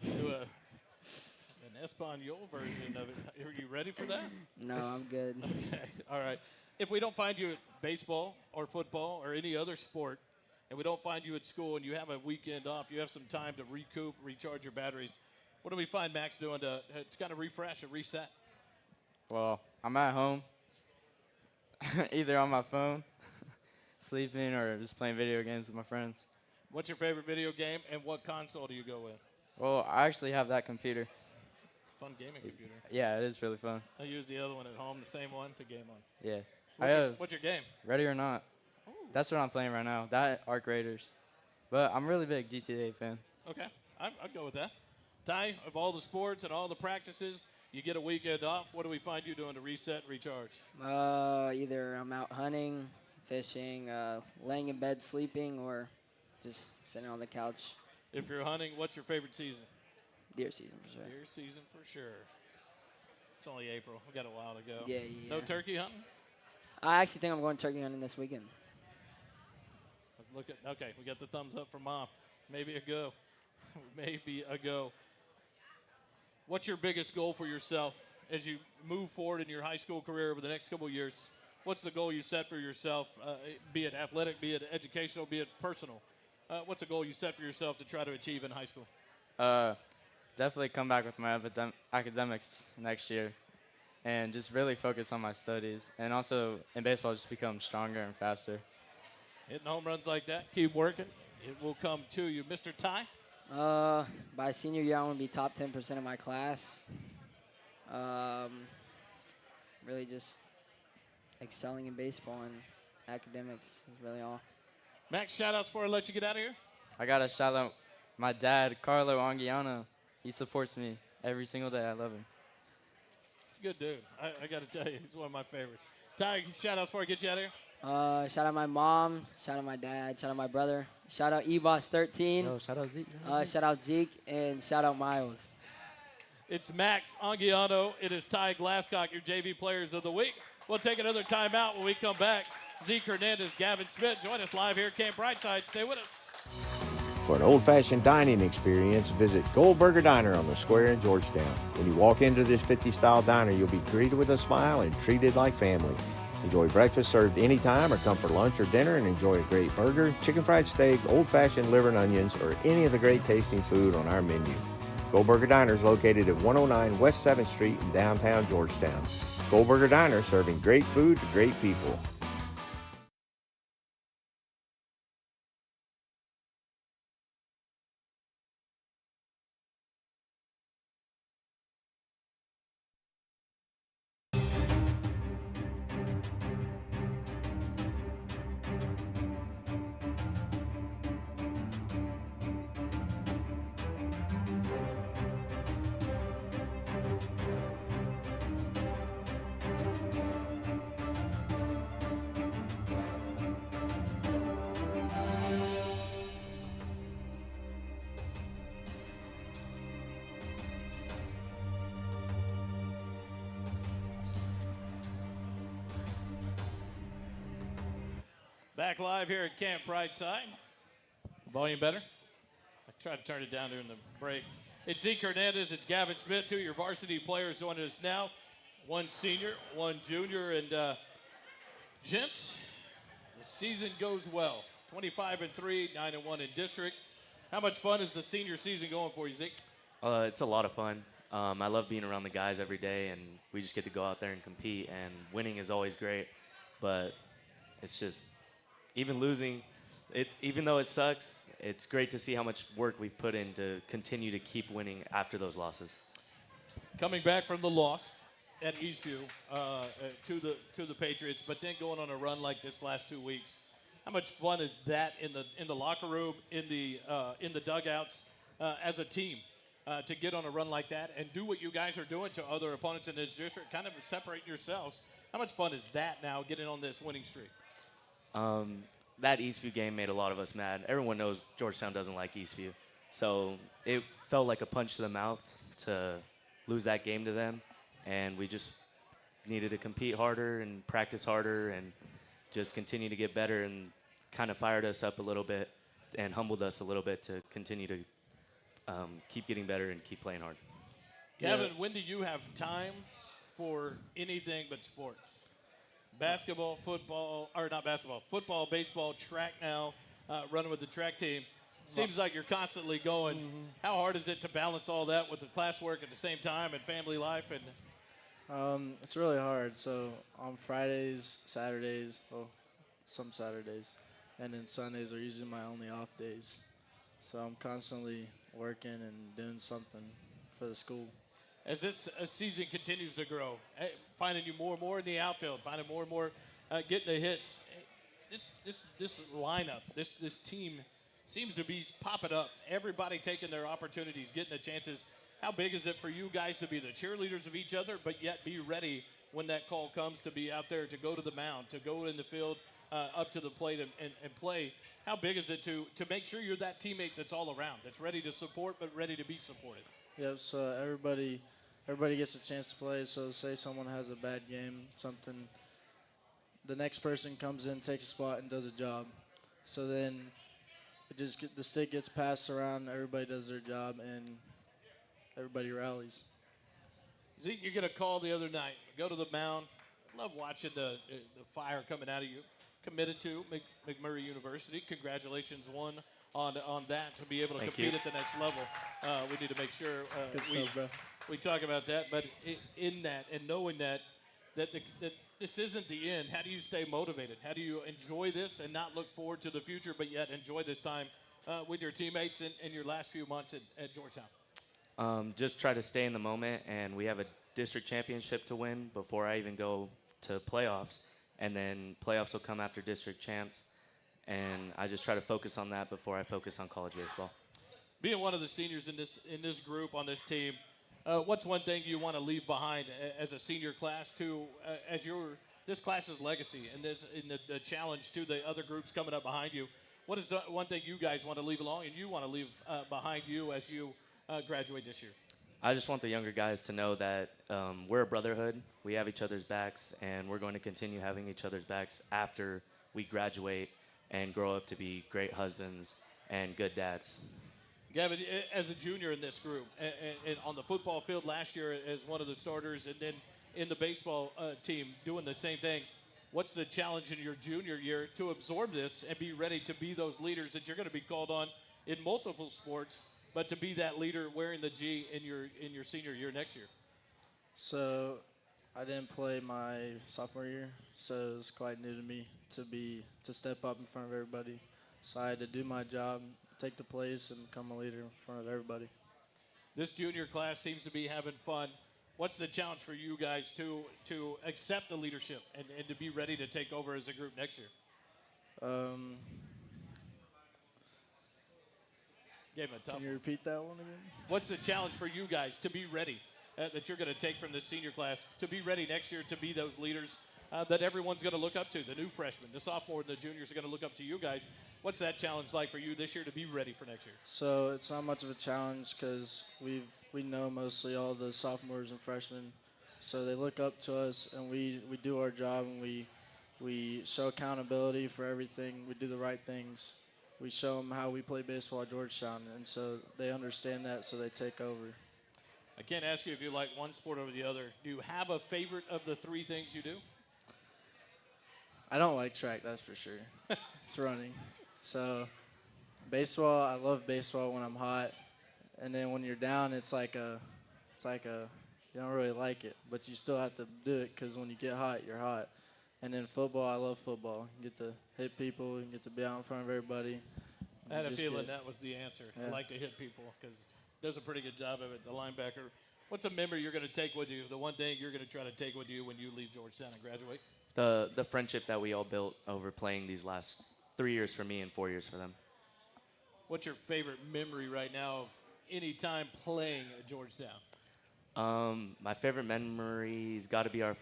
Do an Espanol version of it. Are you ready for that? No, I'm good. Okay. All right. If we don't find you at baseball or football or any other sport, and we don't find you at school and you have a weekend off, you have some time to recoup, recharge your batteries, what do we find Max doing to kind of refresh and reset? Well, I'm at home, either on my phone, sleeping, or just playing video games with my friends. What's your favorite video game, and what console do you go with? Well, I actually have that computer. It's a fun gaming computer. Yeah, it is really fun. I use the other one at home, the same one, to game on. Yeah. What's your game? Ready or Not. Ooh. That's what I'm playing right now. That Arc Raiders. But I'm a really big GTA fan. Okay, I'd go with that. Ty, of all the sports and all the practices, you get a weekend off. What do we find you doing to reset, recharge? Either I'm out hunting, fishing, laying in bed sleeping, or just sitting on the couch. If you're hunting, what's your favorite season? Deer season for sure. Deer season for sure. It's only April. We got a while to go. Yeah. No turkey hunting? I actually think I'm going turkey hunting this weekend. Let's look at. Okay, we got the thumbs up from Mom. Maybe a go. Maybe a go. what's your biggest goal for yourself as you move forward in your high school career over the next couple of years? What's the goal you set for yourself, be it athletic, be it educational, be it personal? What's a goal you set for yourself to try to achieve in high school? Definitely come back with my academics next year and just really focus on my studies. And also in baseball, just become stronger and faster. Hitting home runs like that, keep working. It will come to you. Mr. Ty? By senior year, I want to be top 10% of my class. Really just excelling in baseball and academics is really all. Max, shout-outs before I let you get out of here. I got to shout out my dad, Carlo Angiano. He supports me every single day. I love him. He's a good dude. I got to tell you, he's one of my favorites. Ty, shout-outs before I get you out of here. Shout out my mom, shout out my dad, shout out my brother, shout out EBOS13, Yo, shout out Zeke. shout out Zeke, and shout out Miles. It's Max Angiano. It is Ty Glasscock, your JV Players of the Week. We'll take another timeout when we come back. Zeke Hernandez, Gavin Smith, join us live here at Camp Briteside. Stay with us. For an old-fashioned dining experience, visit Goldberger Diner on the square in Georgetown. When you walk into this 50-style diner, you'll be greeted with a smile and treated like family. Enjoy breakfast served anytime or come for lunch or dinner and enjoy a great burger, chicken fried steak, old-fashioned liver and onions, or any of the great tasting food on our menu. Goldberger Diner is located at 109 West 7th Street in downtown Georgetown. Goldberger Diner, serving great food to great people. Back live here at Camp Briteside. Volume better? I tried to turn it down during the break. It's Zeke Hernandez. It's Gavin Smith, two of your varsity players joining us now. One senior, one junior. And, gents, the season goes well. 25-3, 9-1 in district. How much fun is the senior season going for you, Zeke? It's a lot of fun. I love being around the guys every day, and we just get to go out there and compete. And winning is always great, but it's just even losing. Even though it sucks, it's great to see how much work we've put in to continue to keep winning after those losses. Coming back from the loss at Eastview to the Patriots, but then going on a run like this last 2 weeks. How much fun is that in the locker room, in the dugouts as a team to get on a run like that and do what you guys are doing to other opponents in this district, kind of separating yourselves? How much fun is that now, getting on this winning streak? That Eastview game made a lot of us mad. Everyone knows Georgetown doesn't like Eastview. So it felt like a punch to the mouth to lose that game to them. And we just needed to compete harder and practice harder and just continue to get better, and kind of fired us up a little bit and humbled us a little bit to continue to keep getting better and keep playing hard. Kevin, when do you have time for anything but sports? Basketball, football, or not basketball, football, baseball, track now, running with the track team. Seems like you're constantly going. Mm-hmm. How hard is it to balance all that with the classwork at the same time and family life? And it's really hard. So on Fridays, Saturdays, some Saturdays, and then Sundays are usually my only off days. So I'm constantly working and doing something for the school. As this season continues to grow, finding you more and more in the outfield, finding more and more getting the hits. This lineup, this team seems to be popping up. Everybody taking their opportunities, getting the chances. How big is it for you guys to be the cheerleaders of each other, but yet be ready when that call comes to be out there, to go to the mound, to go in the field, up to the plate and play? How big is it to make sure you're that teammate that's all around, that's ready to support but ready to be supported? Yep, so everybody gets a chance to play. So say someone has a bad game, the next person comes in, takes a spot, and does a job. So then the stick gets passed around, everybody does their job, and everybody rallies. Zeke, you get a call the other night. Go to the mound. Love watching the fire coming out of you. Committed to McMurray University. Congratulations, one on that to be able to Thank compete you. at the next level. We need to make sure Good stuff, bro. we talk about that. But in that and knowing that this isn't the end, how do you stay motivated? How do you enjoy this and not look forward to the future, but yet enjoy this time with your teammates in your last few months at Georgetown? Just try to stay in the moment, and we have a district championship to win before I even go to playoffs, and then playoffs will come after district champs, and I just try to focus on that before I focus on college baseball. Being one of the seniors in this group on this team, what's one thing you want to leave behind as a senior class to as this class's legacy and the challenge to the other groups coming up behind you? What is one thing you guys want to leave along and you want to leave behind you as you graduate this year? I just want the younger guys to know that we're a brotherhood. We have each other's backs, and we're going to continue having each other's backs after we graduate and grow up to be great husbands and good dads. Gavin, as a junior in this group, and on the football field last year as one of the starters, and then in the baseball team doing the same thing, what's the challenge in your junior year to absorb this and be ready to be those leaders that you're going to be called on in multiple sports, but to be that leader wearing the G in your senior year next year? So I didn't play my sophomore year, so it's quite new to me to step up in front of everybody. So I had to do my job, take the place, and become a leader in front of everybody. This junior class seems to be having fun. What's the challenge for you guys to accept the leadership and to be ready to take over as a group next year? Gave him a tough Can you one. repeat that one again? What's the challenge for you guys to be ready that you're going to take from this senior class to be ready next year to be those leaders that everyone's going to look up to? The new freshmen, the sophomore, and the juniors are going to look up to you guys. What's that challenge like for you this year to be ready for next year? So it's not much of a challenge because we know mostly all the sophomores and freshmen, so they look up to us, and we do our job, and we show accountability for everything. We do the right things. We show them how we play baseball at Georgetown, and so they understand that, so they take over. I can't ask you if you like one sport over the other. Do you have a favorite of the three things you do? I don't like track, that's for sure. It's running. So baseball, I love baseball when I'm hot, and then when you're down, it's like a you don't really like it, but you still have to do it because when you get hot, you're hot. And then football, I love football. You get to hit people, you get to be out in front of everybody. I had a Just feeling get- that was the answer. Yeah. I like to hit people because does a pretty good job of it, the linebacker. What's a memory you're going to take with you, the one thing you're going to try to take with you when you leave Georgetown and graduate? The friendship that we all built over playing these last 3 years for me and 4 years for them. What's your favorite memory right now of any time playing at Georgetown? My favorite memory's got to be our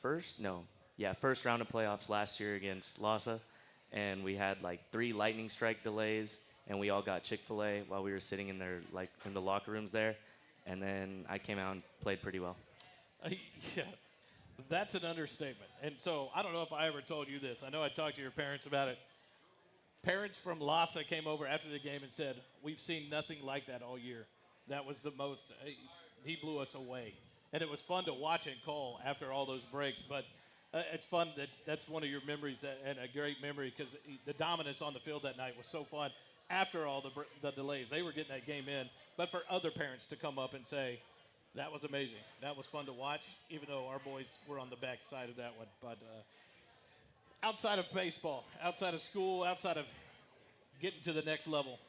first round of playoffs last year against Lhasa, and we had like 3 lightning strike delays, and we all got Chick-fil-A while we were sitting in the locker rooms there, and then I came out and played pretty well. Yeah, that's an understatement. And so I don't know if I ever told you this. I know I talked to your parents about it. Parents from Lhasa came over after the game and said, "We've seen nothing like that all year. That was the most, he blew us away." And it was fun to watch and call after all those breaks. But it's fun that's one of your memories and a great memory because the dominance on the field that night was so fun. After all the delays, they were getting that game in. But for other parents to come up and say, that was amazing. That was fun to watch, even though our boys were on the back side of that one. But outside of baseball, outside of school, outside of getting to the next level,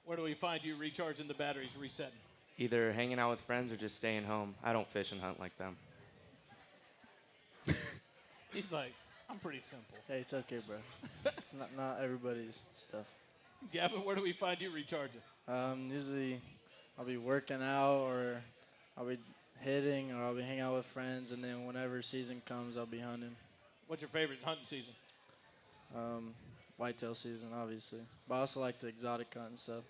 where do we find you recharging the batteries, resetting? Either hanging out with friends or just staying home. I don't fish and hunt like them. He's like, I'm pretty simple. Hey, it's okay, bro. It's not everybody's stuff. Gavin, where do we find you recharging? Usually I'll be working out, or I'll be hitting, or I'll be hanging out with friends, and then whenever season comes, I'll be hunting. What's your favorite hunting season? Whitetail season, obviously. But I also like the exotic hunt and stuff.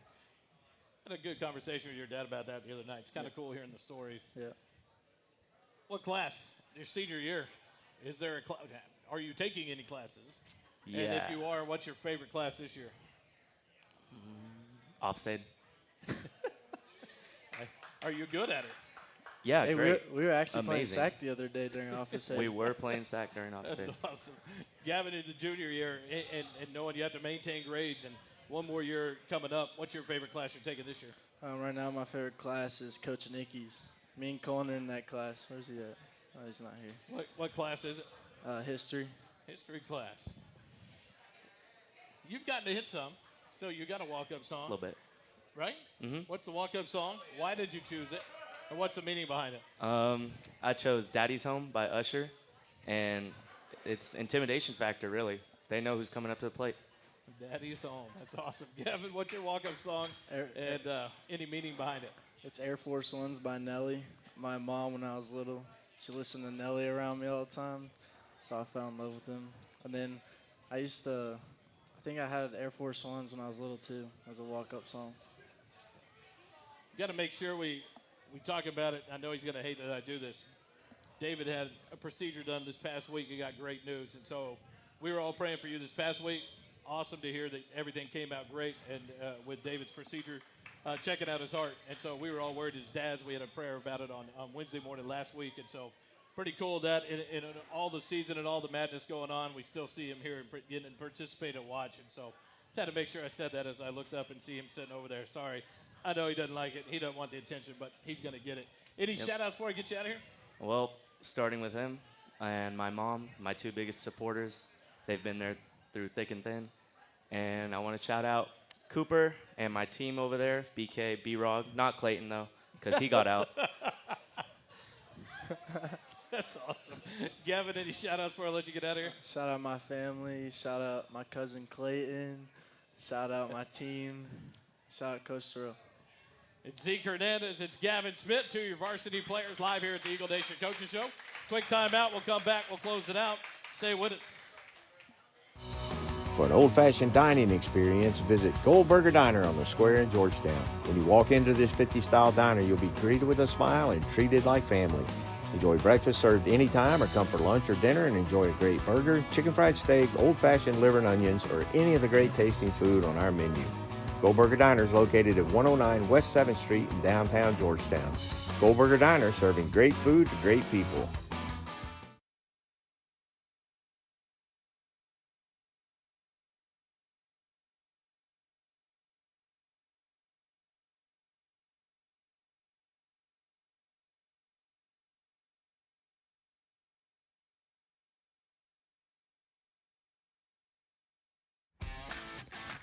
I had a good conversation with your dad about that the other night. It's kind of cool hearing the stories. Yeah. What class? Your senior year. Is there a class? Are you taking any classes? Yeah. And if you are, what's your favorite class this year? Offside. Are you good at it? Yeah, Hey, great. we were actually playing Amazing. sack the other day during office day. We were playing sack during office That's day. awesome. Gavin, in the junior year, and knowing you have to maintain grades and one more year coming up, what's your favorite class you're taking this year? Right now, my favorite class is Coach Nicky's. Me and Conan in that class. Where's he at? Oh, he's not here. What class is it? History. History class. You've gotten to hit some, so you got a walk-up song. A little bit. Right? Mhm. What's the walk-up song? Why did you choose it? And what's the meaning behind it? I chose Daddy's Home by Usher, and it's intimidation factor, really. They know who's coming up to the plate. Daddy's Home. That's awesome. Gavin, what's your walk-up song and any meaning behind it? It's Air Force Ones by Nelly. My mom, when I was little, she listened to Nelly around me all the time, so I fell in love with him. And then I think I had Air Force Ones when I was little too, as a walk-up song. Got to make sure we talk about it. I know he's going to hate that I do this. David had a procedure done this past week. He got great news, and so we were all praying for you this past week. Awesome to hear that everything came out great, and with David's procedure, checking out his heart. And so we were all worried as dads. We had a prayer about it on Wednesday morning last week, and so pretty cool that in all the season and all the madness going on, we still see him here and getting and participate and watch. And so just had to make sure I said that as I looked up and see him sitting over there. Sorry. I know he doesn't like it. He doesn't want the attention, but he's going to get it. Any shout-outs before I get you out of here? Well, starting with him and my mom, my two biggest supporters. They've been there through thick and thin. And I want to shout out Cooper and my team over there, BK, B-Rog. Not Clayton, though, because he got out. That's awesome. Gavin, any shout-outs before I let you get out of here? Shout out my family. Shout out my cousin Clayton. Shout out my team. Shout out Coach Durell. It's Zeke Hernandez. It's Gavin Smith, two of your varsity players live here at the Eagle Nation Coaches Show. Quick timeout. We'll come back. We'll close it out. Stay with us. For an old-fashioned dining experience, visit Goldberger Diner on the square in Georgetown. When you walk into this 50-style diner, you'll be greeted with a smile and treated like family. Enjoy breakfast served anytime or come for lunch or dinner and enjoy a great burger, chicken fried steak, old-fashioned liver and onions, or any of the great tasting food on our menu. Goldberger Diner is located at 109 West 7th Street in downtown Georgetown. Goldberger Diner, serving great food to great people.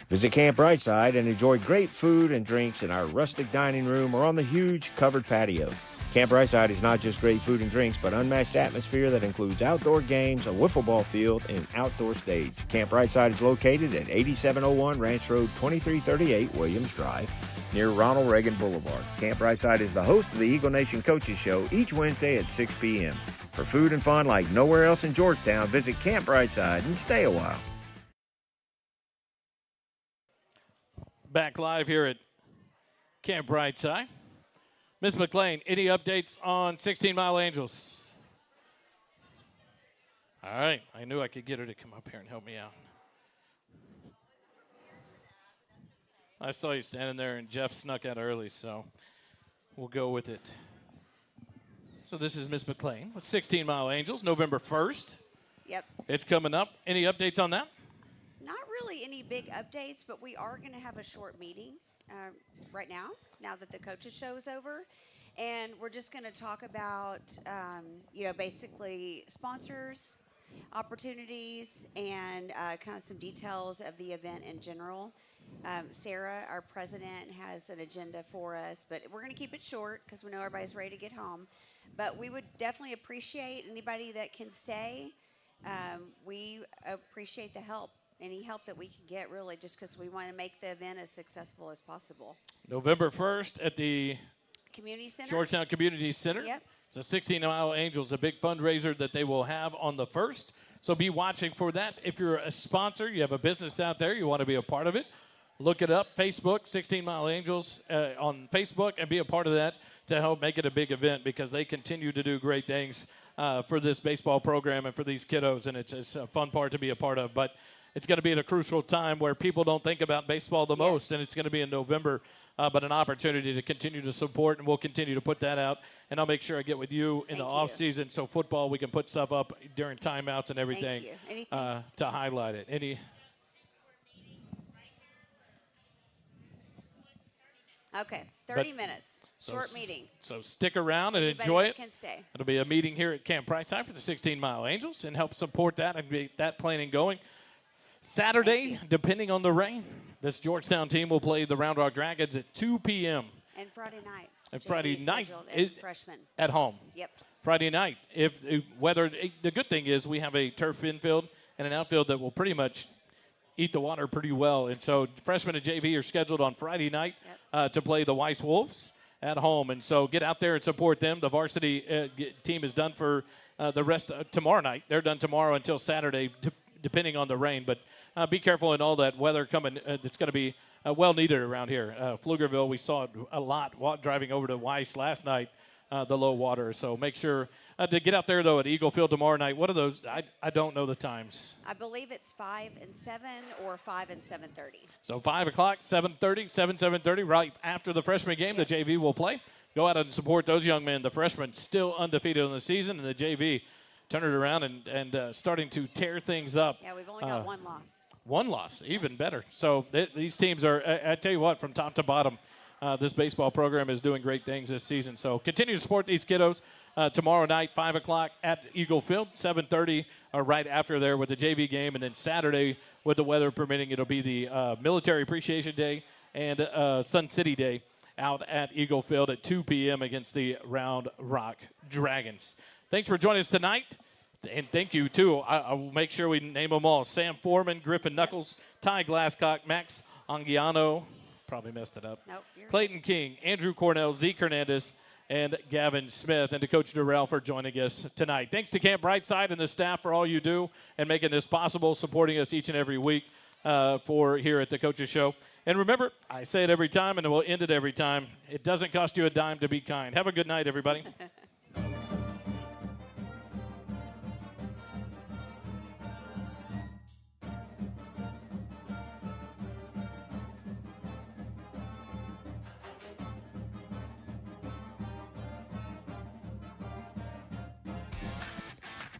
Visit Camp Briteside and enjoy great food and drinks in our rustic dining room or on the huge covered patio. Camp Briteside is not just great food and drinks, but unmatched atmosphere that includes outdoor games, a wiffle ball field, and an outdoor stage. Camp Briteside is located at 8701 Ranch Road 2338, Williams Drive, near Ronald Reagan Boulevard. Camp Briteside is the host of the Eagle Nation Coaches Show each Wednesday at 6 p.m. For food and fun like nowhere else in Georgetown, visit Camp Briteside and stay a while. Back live here at Camp Briteside. Ms. McLean, any updates on 16 Mile Angels? All right. I knew I could get her to come up here and help me out. I saw you standing there, and Jeff snuck out early, so we'll go with it. So this is Ms. McLean with 16 Mile Angels, November 1st. Yep. It's coming up. Any updates on that? Not really any big updates, but we are going to have a short meeting right now that the coaches show is over. And we're just going to talk about, basically sponsors, opportunities, and kind of some details of the event in general. Sarah, our president, has an agenda for us, but we're going to keep it short because we know everybody's ready to get home. But we would definitely appreciate anybody that can stay. We appreciate the help. Any help that we can get, really, just because we want to make the event as successful as possible. November 1st at the Community Center. Georgetown Community Center. Yep. It's a 16 Mile Angels, a big fundraiser that they will have on the 1st. So be watching for that. If you're a sponsor, you have a business out there, you want to be a part of it, look it up, Facebook, 16 Mile Angels on Facebook, and be a part of that to help make it a big event because they continue to do great things for this baseball program and for these kiddos, and it's a fun part to be a part of. But it's going to be at a crucial time where people don't think about baseball the most, and it's going to be in November but an opportunity to continue to support, and we'll continue to put that out. And I'll make sure I get with you in the off season, so football we can put stuff up during timeouts and everything to highlight it. Okay, 30 minutes, short meeting. So stick around and Anybody enjoy that it. can stay. It'll be a meeting here at Camp Briteside for the 16 Mile Angels and help support that and get that planning going. Saturday, depending on the rain, this Georgetown team will play the Round Rock Dragons at 2 p.m. And Friday night. And Friday night is freshman at home. Yep. Friday night. If weather, the good thing is we have a turf infield and an outfield that will pretty much eat the water pretty well. And so freshmen and JV are scheduled on Friday night to play the Weiss Wolves at home. And so get out there and support them. The varsity team is done for the rest of tomorrow night. They're done tomorrow until Saturday, depending on the rain. But be careful in all that weather coming. It's going to be well needed around here. Pflugerville, we saw it a lot driving over to Weiss last night, the low water. So make sure to get out there, though, at Eagle Field tomorrow night. What are those? I don't know the times. I believe it's 5 and 7 or 5 and 7:30. So 5 o'clock, 7:30, 7:30, right after the freshman game, the JV will play. Go out and support those young men. The freshmen still undefeated in the season, and the JV turn it around and starting to tear things up. Yeah, we've only got one loss. One loss, even better. So these teams are, I tell you what, from top to bottom, this baseball program is doing great things this season. So continue to support these kiddos. Tomorrow night, 5 o'clock at Eagle Field, 7:30 right after there with the JV game. And then Saturday, with the weather permitting, it'll be the Military Appreciation Day and Sun City Day out at Eagle Field at 2 p.m. against the Round Rock Dragons. Thanks for joining us tonight. And thank you, too. I will make sure we name them all. Sam Foreman, Griffin Knuckles, Ty Glasscock, Max Angiano, probably messed it up. Nope, Clayton King, Andrew Cornell, Zeke Hernandez, and Gavin Smith, and to Coach Durell for joining us tonight. Thanks to Camp Briteside and the staff for all you do and making this possible, supporting us each and every week for here at the Coaches Show. And remember, I say it every time, and we'll end it every time. It doesn't cost you a dime to be kind. Have a good night, everybody.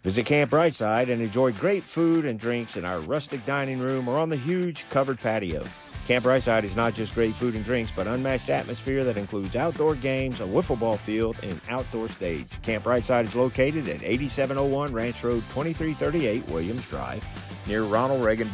Visit Camp Briteside and enjoy great food and drinks in our rustic dining room or on the huge covered patio. Camp Briteside is not just great food and drinks, but unmatched atmosphere that includes outdoor games, a wiffle ball field, and an outdoor stage. Camp Briteside is located at 8701 Ranch Road, 2338 Williams Drive, near Ronald Reagan